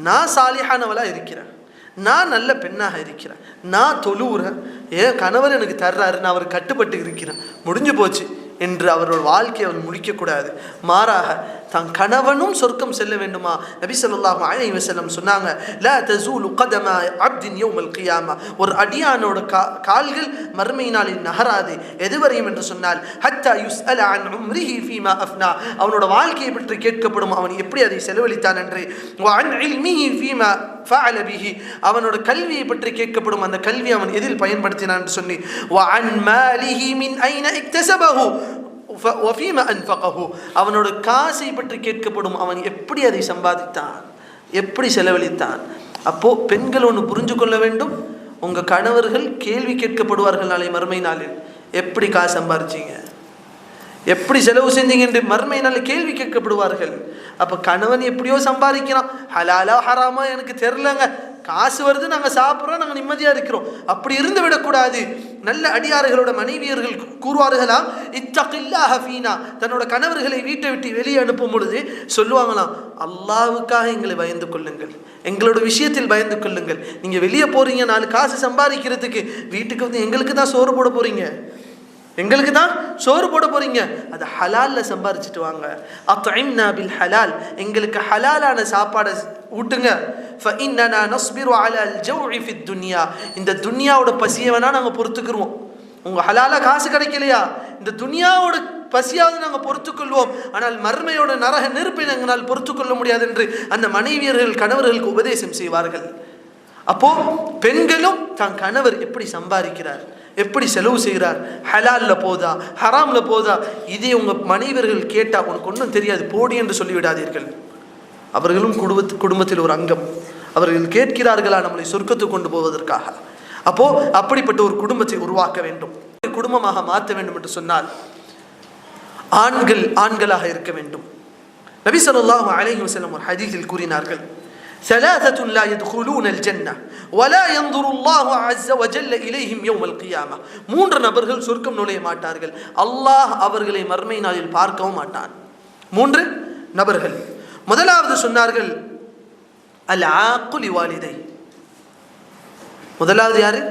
நான் சாலிஹானவளாக இருக்கிறேன், நான் நல்ல பெண்ணாக இருக்கிறேன், நான் தொழுவுறேன், ஏன் கணவர் எனக்கு தர்றாரு, நான் அவர் கட்டுப்பட்டு இருக்கிறேன், முடிஞ்சு போச்சு என்று அவரோட வாழ்க்கையை அவர் முடிக்கக்கூடாது. மாறாக தன் கணவனும் சொர்க்கம் செல்ல வேண்டுமா? நபி ஸல்லல்லாஹு அலைஹி வஸல்லம் சொன்னாங்க, லா தஸூலு கதமா அப்தின் யௌமல் கியாமா, ஒரு அடியானோட கால்கள் மறுமை நாளில் நகராது. எதுவரையும் என்று சொன்னால், ஹத்தா யுஸ்அல அன் உம்ரிஹி ஃபீமா அஃப்னா, அவனோட வாழ்க்கையை பற்றி கேட்கப்படும், அவன் எப்படி அதை செலவழித்தான் என்று. வ அன் இல்மிஹி ஃபீமா ஃபஅல பிஹி, அவனோட கல்வியை பற்றி கேட்கப்படும், அந்த கல்வி அவன் எதில் பயன்படுத்தினான் என்று சொல்லி. வ அன் மாலிஹி மின் ஐன இக்தஸபஹு வஃபீமா அன்ஃபகஹு, அவனோட காசை பற்றி கேட்கப்படும், அவன் எப்படி அதை சம்பாதித்தான், எப்படி செலவழித்தான். அப்போ பெண்கள் ஒன்று புரிஞ்சு கொள்ள வேண்டும், உங்கள் கணவர்கள் கேள்வி கேட்கப்படுவார்கள் நாளை மறுமை நாளில். எப்படி காசு சம்பாதிச்சீங்க, எப்படி செலவு செஞ்சீங்க என்று மறுமை நாளில் கேள்வி கேட்கப்படுவார்கள். அப்போ கணவன் எப்படியோ சம்பாதிக்கிறான், ஹலாலா ஹராமா எனக்கு தெரிலங்க, காசு வருது, நாங்கள் சாப்பிட்றோம், நாங்கள் நிம்மதியாக இருக்கிறோம், அப்படி இருந்து விடக்கூடாது. நல்ல அடியார்களோட மனைவியர்கள் கூறுவார்களாம், இத்தகில்லாஹ ஃபீனா, தன்னோட கணவர்களை வீட்டை விட்டு வெளியே அனுப்பும் பொழுது சொல்லுவாங்களாம், அல்லாஹ்வுக்காக எங்களை பயந்து கொள்ளுங்கள், எங்களோட விஷயத்தில் பயந்து கொள்ளுங்கள். நீங்கள் வெளியே போகிறீங்க 4 காசு சம்பாதிக்கிறதுக்கு, வீட்டுக்கு வந்து எங்களுக்கு தான் சோறு போட போகிறீங்க, எங்களுக்கு தான் சோறு போட போறீங்க, அதை ஹலால்ல சம்பாரிச்சிட்டு வாங்க. அத்இம்னா பில் ஹலால், எங்களுக்கு ஹலாலான சாப்பாடை ஊட்டுங்க. ஃபஇன்னனா நஸ்பிரு அலல் ஜௌஇ ஃபித் துன்யா, இந்த துன்யாவோட பசியை வேணா நாங்கள் பொறுத்துக்குருவோம். உங்க ஹலாலா காசு கிடைக்கலையா, இந்த துன்யாவோட பசியாவது நாங்கள் பொறுத்துக்கொள்வோம், ஆனால் மறுமையோட நரக நெருப்பை எங்களால் பொறுத்துக்கொள்ள முடியாது என்று அந்த மனைவியர்கள் கணவர்களுக்கு உபதேசம் செய்வார்கள். அப்போ பெண்களும் தன் கணவர் எப்படி சம்பாதிக்கிறார், எப்படி செலவு செய்கிறார், ஹலால்ல போதா ஹராம்ல போதா, இதே உங்கள் மனைவர்கள் கேட்டால் உனக்கு ஒன்றும் தெரியாது போடி என்று சொல்லிவிடாதீர்கள். அவர்களும் குடும்பத்தில் ஒரு அங்கம், அவர்கள் கேட்கிறார்களா நம்மளை சொர்க்கத்துக்கு கொண்டு போவதற்காக. அப்போ அப்படிப்பட்ட ஒரு குடும்பத்தை உருவாக்க வேண்டும், குடும்பமாக மாற்ற வேண்டும் என்று சொன்னால் ஆண்கள் ஆண்களாக இருக்க வேண்டும். நபி ஸல்லல்லாஹு அலைஹி வஸல்லம் ஒரு ஹதீஸில் கூறினார்கள், ثلاثة لا يدخلون الجنة ولا ينظر الله عز وجل إليهم يوم القيامة, 3 நபர்கள் சொர்க்கம் நுழைய மாட்டார்கள், அல்லாஹ் அவர்களை மறுமை நாளில் பார்க்கவும் மாட்டான். 3 நபர்கள். முதலாவது சொன்னார்கள், அல் ஆக்கு லிவாலிதை, முதலாவது யாரு?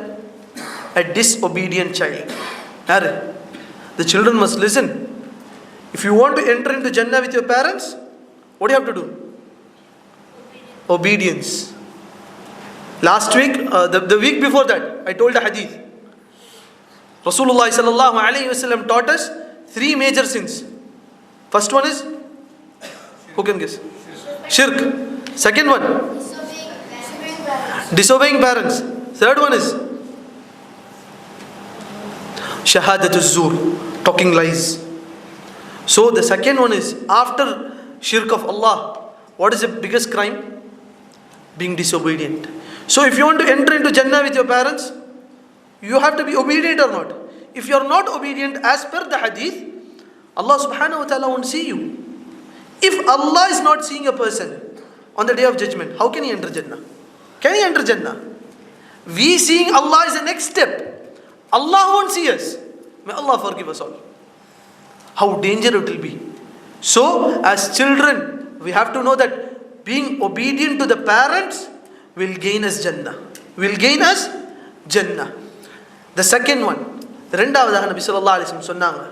A disobedient child. யாரு? The children must listen. If you want to enter into Jannah with your parents, what do you have to do? Obedience. Last week, the week before that, I told a hadith. Rasulullah sallallahu alaihi wasallam taught us 3 major sins. First one is, who can guess? Shirk. Second one, disobeying parents. Third one is shahadatul zur, talking lies. So the second one is, after shirk of Allah, what is the biggest crime? Being disobedient. So if you want to enter into Jannah with your parents, you have to be obedient or not. If you are not obedient as per the hadith, Allah subhanahu wa ta'ala won't see you. If Allah is not seeing a person on the day of judgment, how can he enter Jannah? Can he enter Jannah? We seeing Allah is the next step. Allah won't see us. May Allah forgive us all. How dangerous it will be. So, as children, we have to know that being obedient to the parents will gain us Jannah. Will gain us Jannah. The second one, இரண்டாவதாக நபி ஸல்லல்லாஹு அலைஹி வஸல்லம் சொன்னாங்க,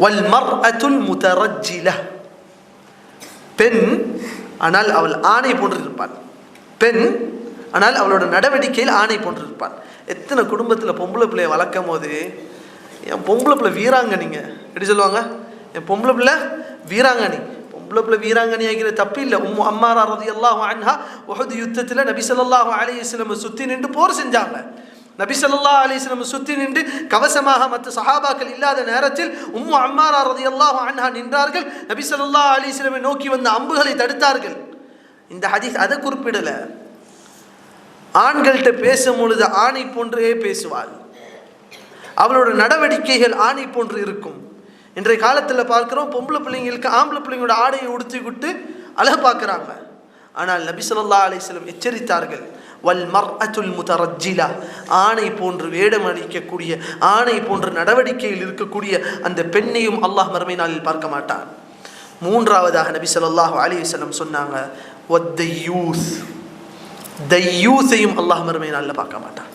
வல் மர்அத்துல் முதரஜ்ஜில, பெண் ஆனால் அவள் ஆணை போன்று இருப்பாள். பெண் ஆனால் அவளோட நடவடிக்கையில் ஆணை போன்று இருப்பாள். எத்தனை குடும்பத்தில் பொம்பளை பிள்ளையை வளர்க்கும் போது, என் பொம்பளை பிள்ளை வீராங்கனிங்க எப்படி சொல்லுவாங்க, என் பொம்பளை பிள்ளை வீராங்கனி. பொம்பளை பிள்ளை வீராங்கனி ஆகிற தப்பு இல்லை. உம்மு அம்மாரா ரலியல்லாஹு அன்ஹா உஹது யுத்தத்தில் நபி ஸல்லல்லாஹு அலைஹி வஸல்லம் சுற்றி நின்று போர் செஞ்சாங்க. நபி ஸல்லல்லாஹு அலைஹி வஸல்லம் சுற்றி நின்று கவசமாக மற்ற சஹாபாக்கள் இல்லாத நேரத்தில் உம்மு அம்மாரா ரலியல்லாஹு அன்ஹா நின்றார்கள். நபி ஸல்லல்லாஹு அலைஹி வஸல்லம் நோக்கி வந்த அம்புகளை தடுத்தார்கள். இந்த ஹதீஸ் அதை குறிப்பிடல. ஆண்கள்கிட்ட பேசும் பொழுது ஆணை போன்றே பேசுவாள். அவளோட நடவடிக்கைகள் ஆணை போன்று இருக்கும். இன்றைய காலத்தில் பார்க்கிறோம், பொம்பளை பிள்ளைங்களுக்கு ஆம்பளை பிள்ளைங்களோட ஆடையை உடுத்தி விட்டு அழகு பார்க்குறாங்க. ஆனால் நபி ஸல்லல்லாஹு அலைஹி வஸல்லம் எச்சரித்தார்கள், வல் மர்அத்துல் முதரஜ்ஜிலா, ஆணை போன்று வேடம் அளிக்கக்கூடிய, ஆணை போன்ற நடவடிக்கையில் இருக்கக்கூடிய அந்த பெண்ணையும் அல்லாஹ் மறுமை நாளில் பார்க்க மாட்டான். மூன்றாவதாக நபி ஸல்லல்லாஹு அலைஹி வஸல்லம் சொன்னாங்க, வத்தையூஸ், தையூஸையும் அல்லாஹ் மறுமை நாளில் பார்க்க மாட்டான்.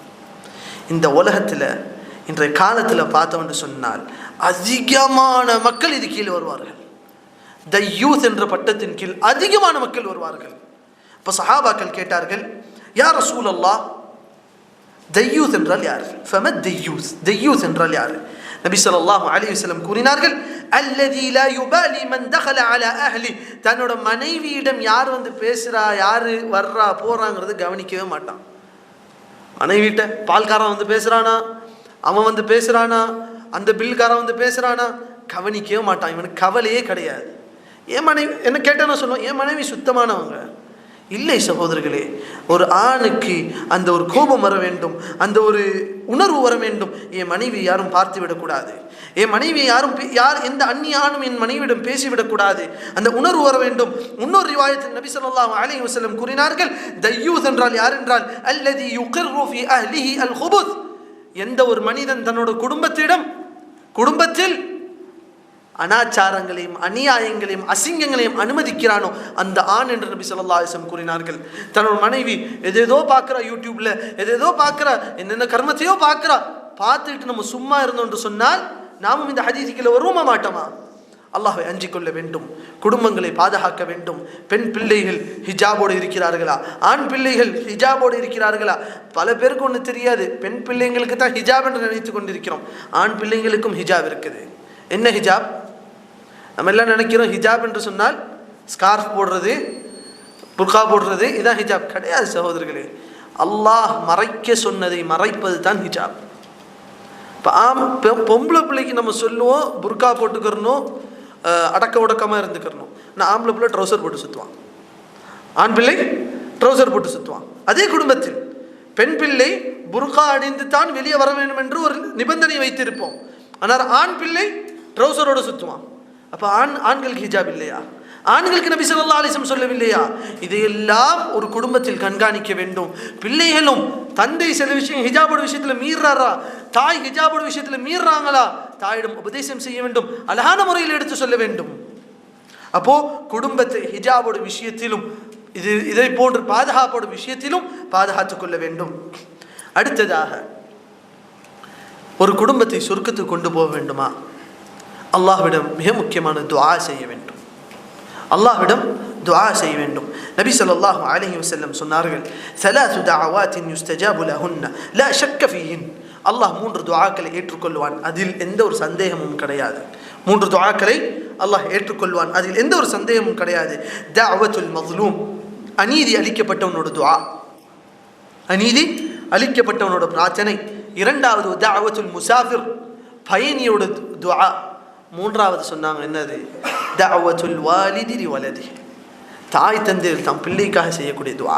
இந்த உலகத்தில் இன்றைய காலத்தில் பார்த்தோம்னு சொன்னால் அதிகமான மக்கள் இது கீழே வருவார்கள். தையூஸ் என்ற பட்டத்தின் கீழ் அதிகமான மக்கள் வருவார்கள். இப்போ சஹாபாக்கள் கேட்டார்கள், யா ரசூலல்லாஹ், தையூஸ் என்றால் யார்? ஃபமத் தையூஸ், தையூஸ் என்றால் யார்? நபி ஸல்லல்லாஹு அலைஹி வஸல்லம் கூறினார்கள், அல்லதி லா யுபாலி மன் தഖல அலா அஹ்லி, தன்னோட மனைவியிடம் யார் வந்து பேசுறா, யார் வர்றா போறாங்கிறது கவனிக்கவே மாட்டான். மனைவிட்ட பால்காரன் வந்து பேசுறானா, அவன் வந்து பேசுறானா, அந்த பில்காரன் வந்து பேசுறானா, கவனிக்கவே மாட்டான். இவனுக்கு கவலையே கிடையாது. என் மனைவி என்ன கேட்டானா சொல்லுவான், என் மனைவி சுத்தமானவங்க. இல்லை சகோதரர்களே, ஒரு ஆணுக்கு அந்த ஒரு கோபம் வர வேண்டும், அந்த ஒரு உணர்வு வர வேண்டும். என் மனைவி யாரும் பார்த்து விடக்கூடாது, என் மனைவி யாரும் எந்த அந்நிய ஆணும் என் மனைவியிடம் பேசிவிடக்கூடாது, அந்த உணர்வு வர வேண்டும். இன்னொரு ரிவாயத்தில் நபி ஸல்லல்லாஹு அலைஹி வஸல்லம் கூறினார்கள், தையூஸ் என்றால் யார் என்றால் அல்லதி யுகிர்ரு ஃபி அஹ்லிஹி அல் குபுத், எந்த ஒரு மனிதன் தன்னோட குடும்பத்தில் அனாச்சாரங்களையும் அநியாயங்களையும் அசிங்கங்களையும் அனுமதிக்கிறானோ அந்த ஆண் என்று நபி ஸல்லல்லாஹு அலைஹி வஸல்லம் கூறினார்கள். தன்னோட மனைவி எதேதோ பார்க்குறா, யூடியூப்ல எதேதோ பார்க்குறா, என்னென்ன கர்மத்தையோ பார்க்குறா, பார்த்துட்டு நம்ம சும்மா இருந்தோம் என்று சொன்னால் நாமும் இந்த ஹதீஸுக்குள்ள வருவோமா மாட்டோமா? அல்லாஹ்வை அஞ்சிக் கொள்ள வேண்டும், குடும்பங்களை பாதுகாக்க வேண்டும். பெண் பிள்ளைகள் ஹிஜாபோடு இருக்கிறார்களா, ஆண் பிள்ளைகள் ஹிஜாபோடு இருக்கிறார்களா? பல பேருக்கு ஒன்று தெரியாது, பெண் பிள்ளைங்களுக்கு தான் ஹிஜாப் என்று நினைத்து கொண்டிருக்கிறோம். ஆண் பிள்ளைங்களுக்கும் ஹிஜாப் இருக்குது. என்ன ஹிஜாப்? நம்ம எல்லாம் நினைக்கிறோம் ஹிஜாப் என்று சொன்னால் ஸ்கார்ஃப் போடுறது, புர்கா போடுறது, இதான் ஹிஜாப். கிடையாது சகோதரர்களே. அல்லாஹ் மறைக்க சொன்னதை மறைப்பது தான் ஹிஜாப். இப்போ பொம்பளை பிள்ளைக்கு நம்ம சொல்லுவோம் புர்கா போட்டுக்கிறணும், அடக்க உடக்கமாக இருந்துக்கிறணும். நான் ஆம்பளை பிள்ளை ட்ரௌசர் போட்டு சுற்றுவான், ஆண் பிள்ளை ட்ரௌசர் போட்டு சுற்றுவான். அதே குடும்பத்தில் பெண் பிள்ளை புர்கா அணிந்து தான் வெளியே வர வேண்டும் என்று ஒரு நிபந்தனை வைத்திருப்போம். ஆனால் ஆண் பிள்ளை ட்ரௌசரோடு சுற்றுவான். அப்போ ஆண்களுக்கு ஹிஜாப் இல்லையா? ஆண்களுக்கு நபி ஸல்லல்லாஹு அலைஹி வஸல்லம் சொல்லவில்லையா? இதையெல்லாம் ஒரு குடும்பத்தில் கண்காணிக்க வேண்டும். பிள்ளைகளும் தந்தை சில விஷயம் ஹிஜாபோட விஷயத்தில் மீறாரா, தாய் ஹிஜாபோட விஷயத்தில் மீறாங்களா, தாயிடம் உபதேசம் செய்ய வேண்டும், அழகான முறையில் எடுத்து சொல்ல வேண்டும். அப்போ குடும்பத்தை ஹிஜாபோட விஷயத்திலும் இதை போன்று பாதுகாப்போட விஷயத்திலும் பாதுகாத்துக் கொள்ள வேண்டும். அடுத்ததாக, ஒரு குடும்பத்தை சொர்க்கத்துக்கு கொண்டு போக வேண்டுமா? அல்லாஹ்விடம் மிக முக்கியமான துஆ செய்ய வேண்டும். அல்லாஹ்விடம் துஆ செய்ய வேண்டும். நபி ஸல்லல்லாஹு அலைஹி வஸல்லம் சொன்னார்கள், ثلاث دعوات يستجاب لهن لا شك فيهن. அல்லாஹ் 3 துஆக்களை ஏற்றுக்கொள்வான், அதில் எந்த ஒரு சந்தேகமும் கிடையாது. 3 துஆக்களை அல்லாஹ் ஏற்றுக்கொள்வான், அதில் எந்த ஒரு சந்தேகமும் கிடையாது. தஅவத்துல் மظلوم, அநீதி அளிக்கப்பட்டவனோட துஆ, அநீதி அளிக்கப்பட்டவனோட பிரார்த்தனை. இரண்டாவது தஅவத்துல் முசாஃபிர், பயணியோட துஆ. மூன்றாவது சொன்னாங்க என்னது? தஅவத்துல் வாலிதி லிவலதி, தாய் தந்தையர் தம் பிள்ளைக்காக செய்யக்கூடிய துஆ.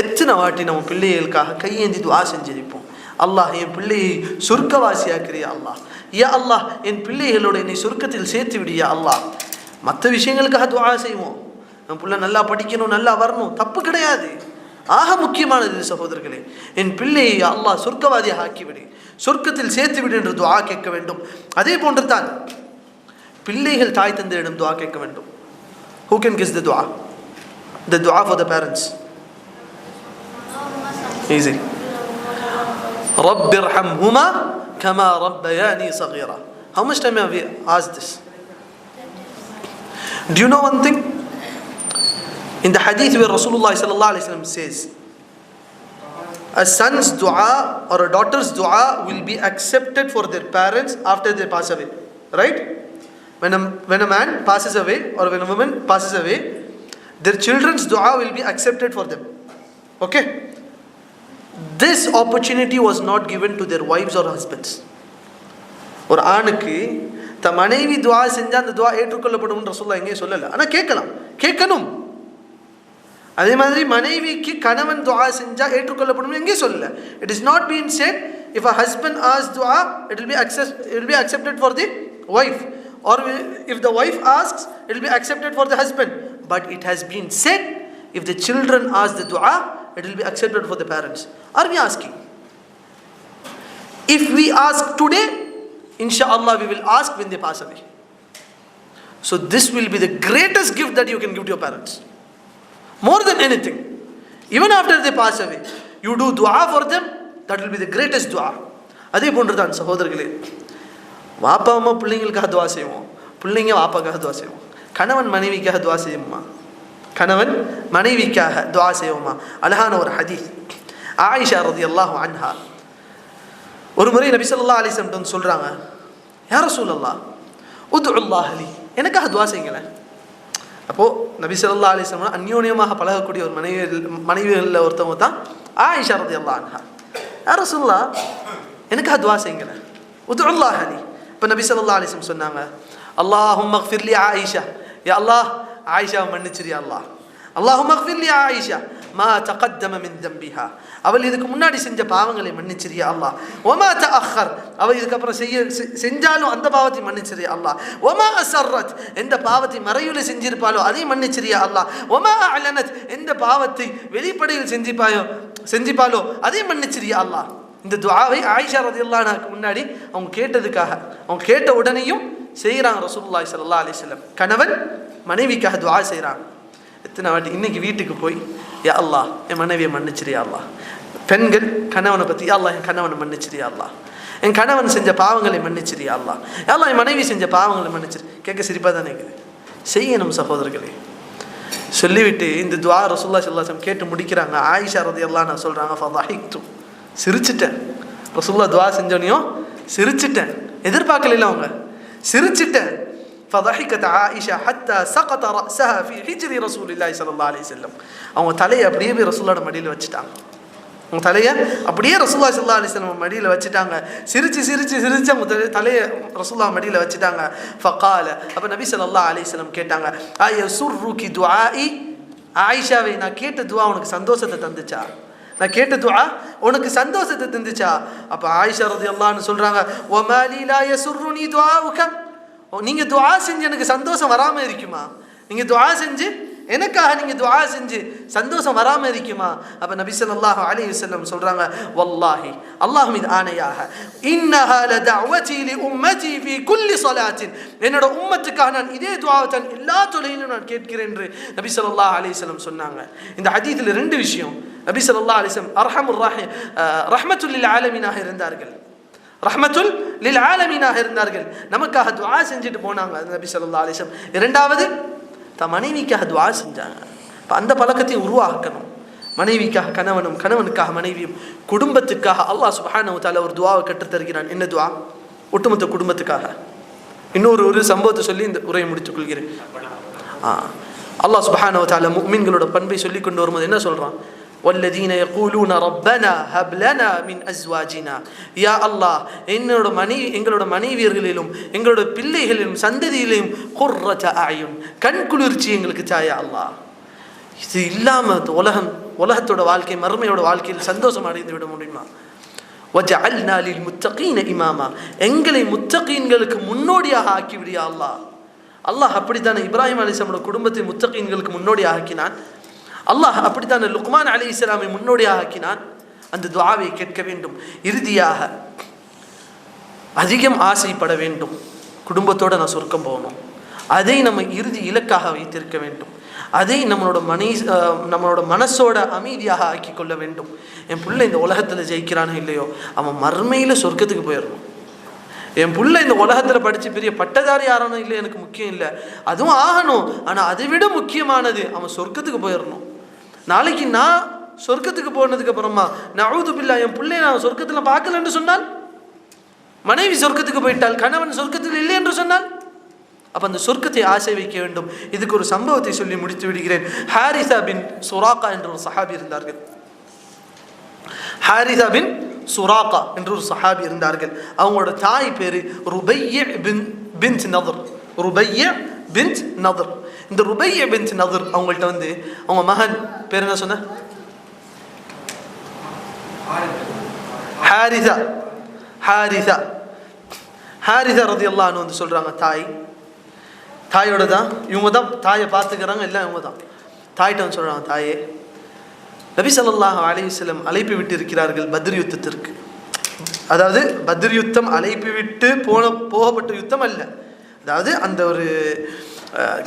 எத்தனை வாட்டி நம்ம பிள்ளைகளுக்காக கையேந்தி துஆ செஞ்சிருப்போம். அல்லாஹ் என் பிள்ளையை சொர்க்கவாசியாக்கிறியா அல்லாஹ், யா அல்லாஹ் என் பிள்ளைகளோட என்னை சொர்க்கத்தில் சேர்த்து விடியா அல்லாஹ். மற்ற விஷயங்களுக்காக துஆ செய்வோம். நம்ம பிள்ளை நல்லா படிக்கணும், நல்லா வரணும், தப்பு கிடையாது. ஆக முக்கியமானது சகோதரர்களே, என் பிள்ளையை அல்லாஹ் சொர்க்கவாதியாக ஆக்கிவிடு, சொர்க்கத்தில் சேர்த்துவிடு என்று துஆ கேட்க வேண்டும். அதே போன்று தான் பிள்ளைகள் தாய் தந்தையிடம் துஆ கேட்க வேண்டும். Who can guess the dua? The dua for the parents. Easy. رَبِّ ارْحَمْهُمَا كَمَا رَبَّيَانِي صَغِيرًا. How much time have we asked this? Do you know one thing? In the hadith where Rasulullah sallallahu alaihi wasallam says, a son's dua or a daughter's dua will be accepted for their parents after they pass away. Right? When a man passes away or when a woman passes away, their children's dua will be accepted for them. Okay? This opportunity was not given to their wives or husbands. ஒரு ஆணுக்கு தன் மனைவி துஆ செஞ்சா அந்த துஆ ஏற்றுக்கொள்ளப்படும் ரசூலுல்லாஹ் எங்கே சொல்லல. ஆனா கேட்கணும். அதே மாதிரி மனைவிக்கு கணவன் துஆ செஞ்சா ஏற்றுக்கொள்ளப்படும் எங்கே சொல்லல. It is not being said if a husband asks dua, it will be accepted for the wife, or if the wife asks, it will be accepted for the husband. But it has been said, if the children ask the dua, it will be accepted for the parents. Are we asking? If we ask today, inshallah we will ask when they pass away. So this will be the greatest gift that you can give to your parents. More than anything. Even after they pass away, you do dua for them, that will be the greatest dua. அதே போன்று தான் சகோதரர்களே, வாப்பா அம்மா பிள்ளைங்களுக்காக துவா செய்வோம், பிள்ளைங்க வாப்பாக்காக துவா செய்வோம். கணவன் மனைவிக்காக துவா செய்வோமா? கணவன் மனைவிக்காக துவா செய்வோமா? அழகான ஒரு ஹதீஸ். ஆயிஷா ரலியல்லாஹு அன்ஹா ஒரு முறை நபி ஸல்லல்லாஹு அலைஹி வஸல்லம் சொல்றாங்க, யா ரசூலல்லாஹ் உதுல்லாஹ் லி, எனக்காக துவா செய்யுங்களேன். அப்போ நபி ஸல்லல்லாஹு அலைஹி வஸல்லம் அந்யோன்யமாக பழகக்கூடிய ஒரு மனைவிகளில் ஒருத்தவங்க தான் ஆயிஷா ரலியல்லாஹு அன்ஹா. யா ரசூலல்லாஹ் எனக்காக துவா செய்யுங்களேன், உதுல்லாஹ் லி. இப்போ நபி ஸல்லல்லாஹு அலைஹி வஸல்லம் சொன்னாங்க, அல்லாஹும்ம இக்ஃபிர் லி ஆயிஷா, யா அல்லாஹ் ஆயிஷாவை மன்னிச்சிரியா அல்லாஹ். அல்லாஹும்ம இக்ஃபிர் லி ஆயிஷா மா தகத்தம மின் தம்பிஹா, அவள் இதுக்கு முன்னாடி செஞ்ச பாவங்களை மன்னிச்சிரியா அல்லாஹ். ஒமா தஅக்கர், அவள் இதுக்கப்புறம் செஞ்சாலும் அந்த பாவத்தை மன்னிச்சிரியா அல்லாஹ். ஒமா அஸர்ரத், எந்த பாவத்தை மறையுல செஞ்சிருப்பாளோ அதை மன்னிச்சிரியா அல்லாஹ். ஒமா அலனத், எந்த பாவத்தை வெளிப்படையில் செஞ்சிப்பாளோ அதை மன்னிச்சிரியா அல்லாஹ். இந்த துஆவை ஆயிஷா ரலியல்லாஹு அன்ஹாக்கு முன்னாடி அவங்க கேட்டதுக்காக, அவங்க கேட்ட உடனேயும் செய்கிறாங்க ரசூலுல்லாஹி ஸல்லல்லாஹு அலைஹி வஸல்லம். கணவன் மனைவிக்காக துஆ செய்கிறாங்க. எத்தனை வாட்டி இன்னைக்கு வீட்டுக்கு போய், யா அல்லாஹ் என் மனைவியை மன்னிச்சிரியா அல்லாஹ். பெண்கள் கணவனை பற்றி, யா அல்லாஹ் என் கணவனை மன்னிச்சிரியா அல்லாஹ், என் கணவன் செஞ்ச பாவங்களை மன்னிச்சிரியா அல்லாஹ், யா அல்லாஹ் என் மனைவி செஞ்ச பாவங்களை மன்னிச்சிரு. கேட்க சிரிப்பாக தானே இருக்குது. செய்யணும் சகோதரர்களே. சொல்லிவிட்டு இந்த துஆ ரசூலுல்லாஹி ஸல்லல்லாஹு அலைஹி வஸல்லம் கேட்டு முடிக்கிறாங்க. ஆயிஷா ரலியல்லாஹு அன்ஹா சொல்கிறாங்க, ஃபதஹிக்து, சிரிச்சிட்டேன். ரசூலுல்லாஹ் துஆ செஞ்சோனையும் சிரிச்சிட்டேன், எதிர்பார்க்கல அவங்க, சிரிச்சிட்டேன். فضحكت عائشة حتى سقط رأسها في حجر رسول الله صلى الله عليه وسلم. அவங்க தலையை அப்படியே போய் ரசூலுல்லாஹ் மடியில் வச்சுட்டாங்க. அவங்க தலையை அப்படியே ரசூலுல்லாஹ் ஸல்லல்லாஹு அலைஹி வஸல்லம் மடியில் வச்சுட்டாங்க. சிரிச்சு அவங்க தலையை ரசூலுல்லாஹ் மடியில் வச்சுட்டாங்க. ஃபகால, அப்போ நபி ஸல்லல்லாஹு அலைஹி வஸல்லம் கேட்டாங்க, அயசுர்ருகி துஆஇ, ஆயிஷாவை நான் கேட்ட துஆ உனக்கு சந்தோஷத்தை தந்துச்சா? நான் கேட்ட துஆ உனக்கு சந்தோஷத்தை தந்துச்சா? அப்போ ஆயிஷா ரலியல்லாஹு அன்ஹா சொல்றாங்க, வமா லி லா யசுர்ருனி துஆஉக, நீங்கள் துஆ செஞ்சு எனக்கு சந்தோஷம் வராமல் இருக்குமா? நீங்கள் துஆ செஞ்சு எனக்காக நீங்கள் துஆ செஞ்சு சந்தோஷம் வராமல் இருக்குமா? அப்போ நபி ஸல்லல்லாஹு அலைஹி வஸல்லம் சொல்கிறாங்க, வல்லாஹி, அல்லாஹ் மீது ஆணையாக, இன்னஹா லதஅவதி லி உம்மதி ஃபீ குல்லி ஸலாத்தின், என்னோட உம்மத்துக்காக நான் இதே துஆவை தான் எல்லா தொழுகையிலும் நான் கேட்கிறேன் என்று நபி ஸல்லல்லாஹு அலைஹி வஸல்லம் சொன்னாங்க. இந்த ஹதீஸில் ரெண்டு விஷயம். நபி ஸல்லல்லாஹு அலைஹி வஸல்லம் அர்ஹமுர் ரஹீம், ரஹ்மத்துல் லில் ஆலமீனாக இருந்தார்கள், ரஹ்மத்துல் லில் ஆலமீனாக இருந்தார்கள். நமக்காக துஆ செஞ்சுட்டு போனாங்க நபி ஸல்லல்லாஹு அலைஹி வஸல்லம். இரண்டாவது, தன் மனைவிக்காக துஆ செஞ்சாங்க. இப்போ அந்த பழக்கத்தை உருவாக்கணும். மனைவிக்காக கணவனும், கணவனுக்காக மனைவியும், குடும்பத்துக்காக அல்லாஹ் சுப்ஹானஹு வ தஆலா ஒரு துஆவை கற்றுத் தருகிறான். என்ன துஆ? ஒட்டுமொத்த குடும்பத்துக்காக. இன்னொரு சம்பவத்தை சொல்லி இந்த உரையை முடித்துக் கொள்கிறேன். அல்லாஹ் சுப்ஹானஹு வ தஆலா முஃமின்களோட பண்பை சொல்லி கொண்டு வரும்போது என்ன சொல்றான்? والذين يقولون ربنا هب لنا من ازواجنا, யா அல்லாஹ் எங்களோட மனைவியர்களிலும் எங்களோட பிள்ளைகளிலும் சந்ததியிலும் குர்ரத அயுன், கண் குளிர்ச்சி எங்களுக்கு தாயா அல்லாஹ். இது இல்லாமல் உலகத்தோட வாழ்க்கை, மறுமையோட வாழ்க்கையில் சந்தோஷம் அடைந்து விட முடியுமா? வஜஅல்னா லில் முத்தகீன இமாமா, எங்களை முத்தகீன்களுக்கு முன்னோடியாக ஆக்கிவிடியா அல்லாஹ். அல்லாஹ் அப்படித்தானே இப்ராஹிம் அலைஹிஸ்ஸலாமோட குடும்பத்தை முத்தகீன்களுக்கு முன்னோடியாக ஆக்கினான். அல்லாஹ் அப்படித்தானே லுக்மான் அலைஹிஸ்ஸலாமை முன்னோடியாக ஆக்கினான். அந்த துஆவை கேட்க வேண்டும். இறுதியாக அதிகம் ஆசைப்பட வேண்டும், குடும்பத்தோடு நான் சொர்க்கம் போகணும். அதை நம்ம இறுதி இலக்காக வைத்திருக்க வேண்டும். அதை நம்மளோட மனசோட அமைதியாக ஆக்கி கொள்ள வேண்டும். என் பிள்ளை இந்த உலகத்தில் ஜெயிக்கிறானோ இல்லையோ, அவன் மறுமையில் சொர்க்கத்துக்கு போயிடணும். என் பிள்ளை இந்த உலகத்தில் படித்து பெரிய பட்டதாரி ஆறானோ இல்லை எனக்கு முக்கியம் இல்லை, அதுவும் ஆகணும். ஆனால் அதை விட முக்கியமானது அவன் சொர்க்கத்துக்கு போயிடணும். நாளைக்கு நான் சொர்க்கத்துக்கு போனதுக்கு அப்புறமா நஊது பில்லாஹ் என் பிள்ளையை நான் சொர்க்கத்தில் பார்க்கல என்று சொன்னால், மனைவி சொர்க்கத்துக்கு போயிட்டால், கணவன் சொர்க்கத்தில் இல்லை என்று சொன்னால், அப்போ அந்த சொர்க்கத்தை ஆசை வைக்க வேண்டும். இதுக்கு ஒரு சம்பவத்தை சொல்லி முடித்து விடுகிறேன். ஹாரிஸா பின் சுராக்கா என்ற ஒரு சஹாபி இருந்தார்கள். ஹாரிஸா பின் சுராக்கா என்ற ஒரு சஹாபி இருந்தார்கள். அவங்களோட தாய் பேரு ருபைய்ய பின்த் நதர். ருபைய்ய பின்த் நதர். இந்த ருபைய்ய பின்த் நதர் அவங்கள்ட்ட வந்து அவங்க மகன் பேர் என்ன சொன்ன? ஹாரிஸா. ஹாரிஸா ஹாரிஸா ரலியல்லாஹு அன்ஹு வந்து சொல்றாங்க, தாயோட தான் இவங்க தான் தாயை பார்த்துக்கிறாங்க, எல்லாம் இவங்க தான். தாயிட்ட வந்து சொல்கிறாங்க, தாயே நபி ஸல்லல்லாஹு அலைஹி வஸல்லம் அழைப்பு விட்டு இருக்கிறார்கள் பத்ர் யுத்தத்திற்கு. அதாவது பத்ர் யுத்தம் அழைப்பு விட்டு போகப்பட்ட யுத்தம் அல்ல. அதாவது அந்த ஒரு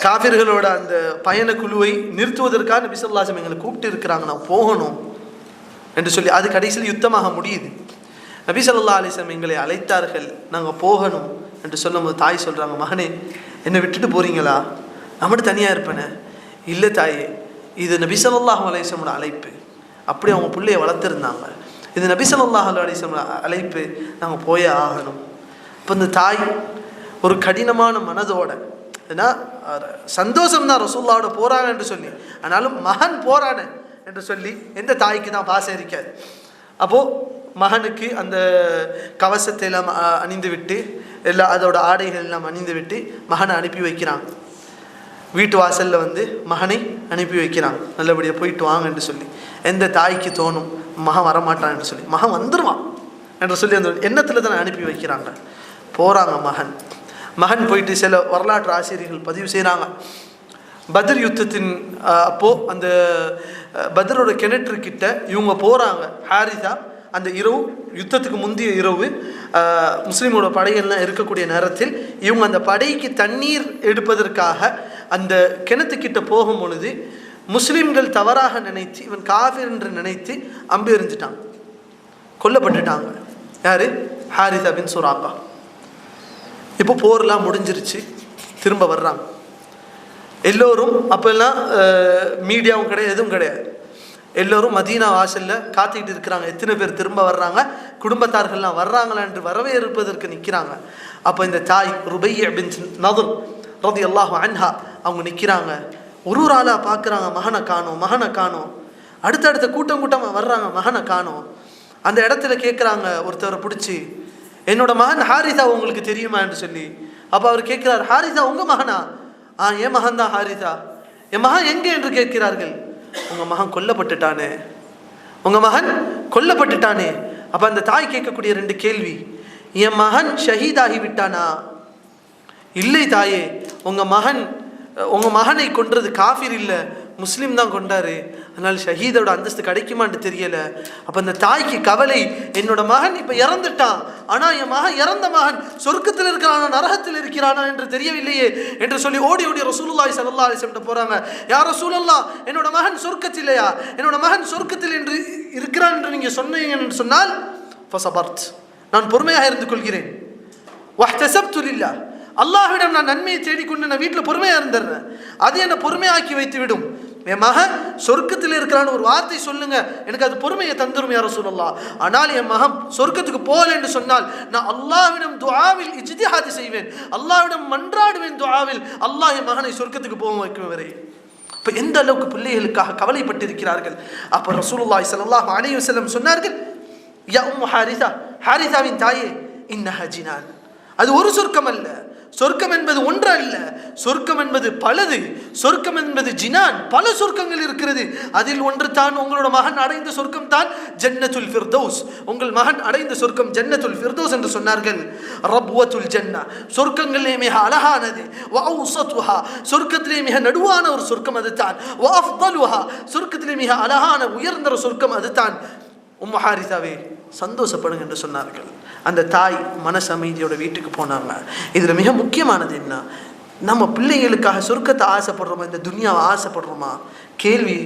காஃபிர்களோட அந்த பயண குழுவை நிறுத்துவதற்காக நபி ஸல்லல்லாஹு அலைஹி வஸல்லம் எங்களை கூப்பிட்டு இருக்கிறாங்க, நான் போகணும் என்று சொல்லி அது கடைசியில் யுத்தமாக முடியுது. நபி ஸல்லல்லாஹு அலைஹி வஸல்லம் எங்களை அழைத்தார்கள், நாங்கள் போகணும் என்று சொல்லும்போது தாய் சொல்கிறாங்க, மகனே என்னை விட்டுட்டு போகிறீங்களா, நான் மட்டும் தனியாக இருப்பேனே? இல்லை தாயே, இது நபி ஸல்லல்லாஹு அலைஹி வஸல்லம் அழைப்பு. அப்படி அவங்க பிள்ளையை வளர்த்துருந்தாங்க. இது நபி ஸல்லல்லாஹு அலைஹி வஸல்லம் அழைப்பு, நாங்கள் போயே ஆகணும். இப்போ இந்த தாய் ஒரு கடினமான மனதோட, ஏன்னா சந்தோஷம்தான் ரசூலுல்லாஹோட போகிறாங்க என்று சொல்லி, ஆனாலும் மகன் போகிறான என்று சொல்லி எந்த தாய்க்கு தான் பாசம் இருக்காது. அப்போது மகனுக்கு அந்த கவசத்தை எல்லாம் அணிந்து விட்டு எல்லாம் அதோட ஆடைகள் எல்லாம் அணிந்து விட்டு மகனை அனுப்பி வைக்கிறாங்க. வீட்டு வாசலில் வந்து மகனை அனுப்பி வைக்கிறாங்க, நல்லபடியாக போயிட்டு வாங்க என்று சொல்லி. எந்த தாய்க்கு தோணும் மகன் வரமாட்டான் என்று சொல்லி, மகன் வந்துடுவான் என்று சொல்லி அந்த எண்ணத்தில் தான் அனுப்பி வைக்கிறாங்க. போகிறாங்க மகன் போயிட்டு சில வரலாற்று ஆசிரியர்கள் பதிவு செய்கிறாங்க, பத்ர் யுத்தத்தின் அப்போது அந்த பத்ரோட கிணற்றுக்கிட்ட இவங்க போகிறாங்க. ஹாரிஸா அந்த இரவு, யுத்தத்துக்கு முந்தைய இரவு, முஸ்லீமோட படைகள்லாம் இருக்கக்கூடிய நேரத்தில் இவங்க அந்த படைக்கு தண்ணீர் எடுப்பதற்காக அந்த கிணத்துக்கிட்ட போகும் பொழுது முஸ்லீம்கள் தவறாக நினைத்து இவன் காஃபிர் என்று நினைத்து அம்பு எறிஞ்சிட்டாங்க, கொல்லப்பட்டுட்டாங்க. யாரு? ஹாரிஸா பின் சுராக்கா. இப்போ போர்லாம் முடிஞ்சிருச்சு, திரும்ப வர்றாங்க எல்லோரும். அப்போல்லாம் மீடியாவும் கிடையாது, எதுவும் கிடையாது. எல்லோரும் மதீனா வாசலில் காத்துக்கிட்டு இருக்கிறாங்க, எத்தனை பேர் திரும்ப வர்றாங்க, குடும்பத்தார்கள்லாம் வர்றாங்களா என்று வரவேற்பதற்கு நிற்கிறாங்க. அப்போ இந்த தாய் ருபைய்ய பின்த் நதர் ரலியல்லாஹு அன்ஹா அவங்க நிற்கிறாங்க. ஒரு ஆளாக பார்க்குறாங்க, மகனை காணோம். அடுத்தடுத்த கூட்டமாக வர்றாங்க, மகனை காணோம். அந்த இடத்துல கேட்குறாங்க ஒருத்தவரை பிடிச்சி, என்னோட மகன் ஹாரிஸா உங்களுக்கு தெரியுமா என்று சொல்லி. அப்போ அவர் கேட்குறார், ஹாரிஸா உங்கள் மகனா? என் மகன் தான் ஹாரிஸா. என் மகன் எங்கே என்று கேட்கிறார்கள். உங்கள் மகன் கொல்லப்பட்டுட்டானே, உங்கள் மகன் கொல்லப்பட்டுட்டானே. அப்போ அந்த தாய் கேட்கக்கூடிய 2 கேள்வி, என் மகன் ஷஹீதாகி விட்டானா? இல்லை தாயே, உங்கள் மகனை கொன்றது காஃபிர் இல்லை, முஸ்லீம் தான் கொண்டாரு, அதனால் ஷஹீதோட அந்தஸ்து கிடைக்குமான்னு தெரியலை. அப்போ அந்த தாய்க்கு கவலை, என்னோட மகன் இப்போ இறந்துட்டான், ஆனால் என் மகன் இறந்த மகன் சொர்க்கத்தில் இருக்கிறானா நரகத்தில் இருக்கிறானா என்று தெரியவில்லையே என்று சொல்லி ஓடி ரசூலுல்லாஹி ஸல்லல்லாஹு அலைஹி வஸல்லம் போகிறாங்க. யா ரசூலல்லாஹ், என்னோட மகன் சொர்க்கத்திலேயா, என்னோட மகன் சொர்க்கத்தில் என்று இருக்கிறான் என்று நீங்கள் சொன்னீங்க என்று சொன்னால், ஃபஸபர்த், நான் பொறுமையாக இருந்து கொள்கிறேன். வஹ்தஸப்து லில்லாஹ், அல்லாஹ்விடம் நான் நன்மையை தேடிக்கொண்டு நான் வீட்டில் பொறுமையாக இருந்துடுறேன், அது என்னை பொறுமையாக்கி வைத்து விடும். என் மகன் சொர்க்கத்தில் இருக்கிறான்னு ஒரு வார்த்தை சொல்லுங்க, எனக்கு அது பொறுமையை தந்துரும் யா ரசூலல்லாஹ். ஆனால் என் மகன் சொர்க்கத்துக்கு போகல என்று சொன்னால் நான் அல்லாஹ்விடம் துஆவில் இஜ்திஹாத் செய்வேன், அல்லாஹ்விடம் மன்றாடுவேன் துஆவில், அல்லாஹ் என் மகனை சொர்க்கத்துக்கு போக வைக்கும் வரை. இப்போ எந்த அளவுக்கு பிள்ளைகளுக்காக கவலைப்பட்டிருக்கிறார்கள். அப்போ ரசூலுல்லாஹி ஸல்லல்லாஹு அலைஹி வஸல்லம் சொன்னார்கள், யா உம்மு ஹாரிஸா, ஹாரிஸாவின் தாயே, இன்னஹா ஜினான், அது ஒரு சொர்க்கம் அல்ல, சொர்க்கம் என்பது ஒன்று அல்ல, சொர்க்கம் என்பது பலது. சொர்க்கம் என்பது ஜினான், பல சொர்க்கங்கள் இருக்கிறது. அதில் ஒன்று தான் உங்களோட மகன் அடைந்த சொர்க்கம் தான் ஜன்னத்துல் ஃபிர்தௌஸ். உங்கள் மகன் அடைந்த சொர்க்கம் ஜன்னத்துல் ஃபிர்தௌஸ் என்று சொன்னார்கள். ரப்வத்துல் ஜன்னா, சொர்க்கங்களிலே மிக அழகானது. வஅவ்ஸதுஹா, சொர்க்கத்திலே மிக நடுவான ஒரு சொர்க்கம் அதுதான். வஅஃதலுஹா, சொர்க்கத்திலே மிக அழகான உயர்ந்த ஒரு சொர்க்கம் அதுதான். உம்மு ஹாரிசாவே சந்தோஷப்படுங்க என்று சொன்னார்கள். அந்த தாய் மனசு அமைதியோட வீட்டுக்கு போனாங்க. இதில் மிக முக்கியமானது என்ன, நம்ம பிள்ளைகளுக்காக சொர்க்கத்தை ஆசைப்படுறோமா, இந்த துன்யாவை ஆசைப்படுறோமா? கேள்வி.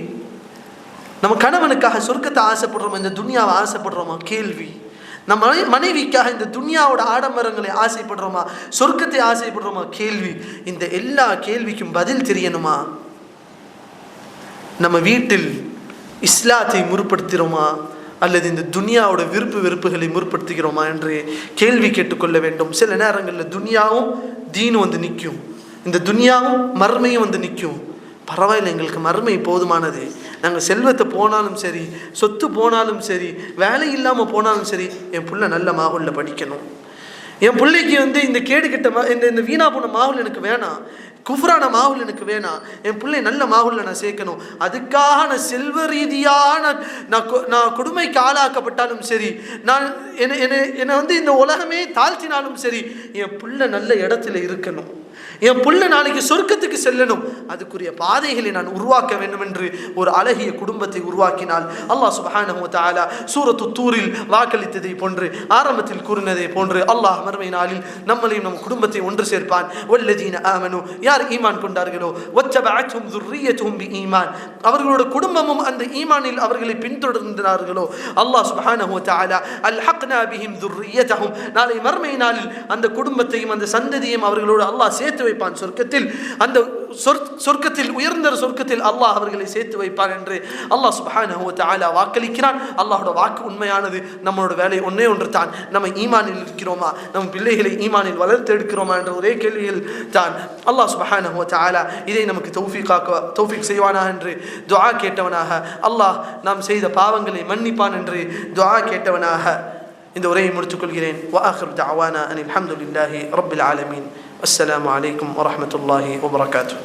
நம்ம கணவனுக்காக சொர்க்கத்தை ஆசைப்படுறோமா, இந்த துன்யாவை ஆசைப்படுறோமா? கேள்வி. நம்ம மனைவிக்காக இந்த துன்யாவோட ஆடம்பரங்களை ஆசைப்படுறோமா, சொர்க்கத்தை ஆசைப்படுறோமா? கேள்வி. இந்த எல்லா கேள்விக்கும் பதில் தெரியணுமா? நம்ம வீட்டில் இஸ்லாத்தை முற்படுத்துகிறோமா அல்லது இந்த துனியாவோட விருப்பு வெறுப்புகளை முற்படுத்துகிறோமா என்று கேள்வி கேட்டுக்கொள்ள வேண்டும். சில நேரங்களில் துனியாவும் தீனும் வந்து நிற்கும், இந்த துனியாவும் மர்மையும் வந்து நிற்கும். பரவாயில்லை, எங்களுக்கு மர்மை போதுமானது. நாங்கள் செல்வத்தை போனாலும் சரி, சொத்து போனாலும் சரி, வேலை இல்லாமல் போனாலும் சரி, என் பிள்ளை நல்ல மாஹோலில் படிக்கணும். என் பிள்ளைக்கு வந்து இந்த கேடு கெட்ட இந்த வீணா போன மாஹோல் எனக்கு வேணாம், குஃப்ரான மாஹோல் எனக்கு வேணாம், என் பிள்ளை நல்ல மாஹோலில் நான் சேர்க்கணும். அதுக்காக நான் செல்வ ரீதியான நான் கொடுமைக்கு ஆளாக்கப்பட்டாலும் சரி, நான் என்னை வந்து இந்த உலகமே தாழ்த்தினாலும் சரி, என் பிள்ளை நல்ல இடத்துல இருக்கணும், என் பிள்ளை நாளைக்கு சொர்க்கத்துக்கு செல்லணும். அதுக்குரிய பாதைகளை நான் உருவாக்க வேண்டும் என்று ஒரு அழகிய குடும்பத்தை உருவாக்கினால் அல்லாஹ் சுப்ஹானஹு வ தஆலா சூரத்து தூரில் வாக்களித்ததை போன்று, ஆரம்பத்தில் கூறினதை போன்று அல்லாஹ் மறுமை நாளில் நம்மளையும் நம் குடும்பத்தை ஒன்று சேர்ப்பான். வல்லதீன ஆமனு, யார் ஈமான் கொண்டார்களோ, வத்தபஅத்ஹும் ذُرِّيَّتُهُم பிஈமான், அவர்களோட குடும்பமும் அந்த ஈமானில் அவர்களை பின்தொடர்ந்தார்களோ, அல்லாஹ் சுப்ஹானஹு வ தஆலா அல்ஹக்னா பிஹிம் ذُرِّيَّتَهُம், நாளை மறுமை நாளில் அந்த குடும்பத்தையும் அந்த சந்ததியையும் அவர்களோடு அல்லாஹ் சேர்த்து வைப்பான் சொர்க்கத்தில். அந்த சொர்க்கத்தில் உயர்ந்த சொர்க்கத்தில் அல்லாஹ் அவர்களை சேர்த்து வைப்பான் என்று அல்லாஹ் சுப்ஹானஹு வ தஆலா வாக்களிக்கிறான். அல்லாஹ்வோட வாக்கு உண்மையானது. நம்மளோட வேலை ஒன்றே ஒன்று தான், நம்ம ஈமானில் இருக்கிறோமா, நம்ம பிள்ளைகளை ஈமானில் வளர்த்து எடுக்கிறோமா என்ற ஒரே கேள்வியில் தான். அல்லாஹ் சுப்ஹானஹு வ தஆலா இதை நமக்கு தௌஃபீக் செய்வானாக என்று துஆ கேட்டவனாக, அல்லாஹ் நாம் செய்த பாவங்களை மன்னிப்பான் என்று துஆ கேட்டவனாக இந்த உரையை முடித்துக் கொள்கிறேன். வஆகிரு தஅவானா அனில் ஹம்துலில்லாஹி ரப்பில் ஆலமீன். السلام عليكم ورحمة الله وبركاته.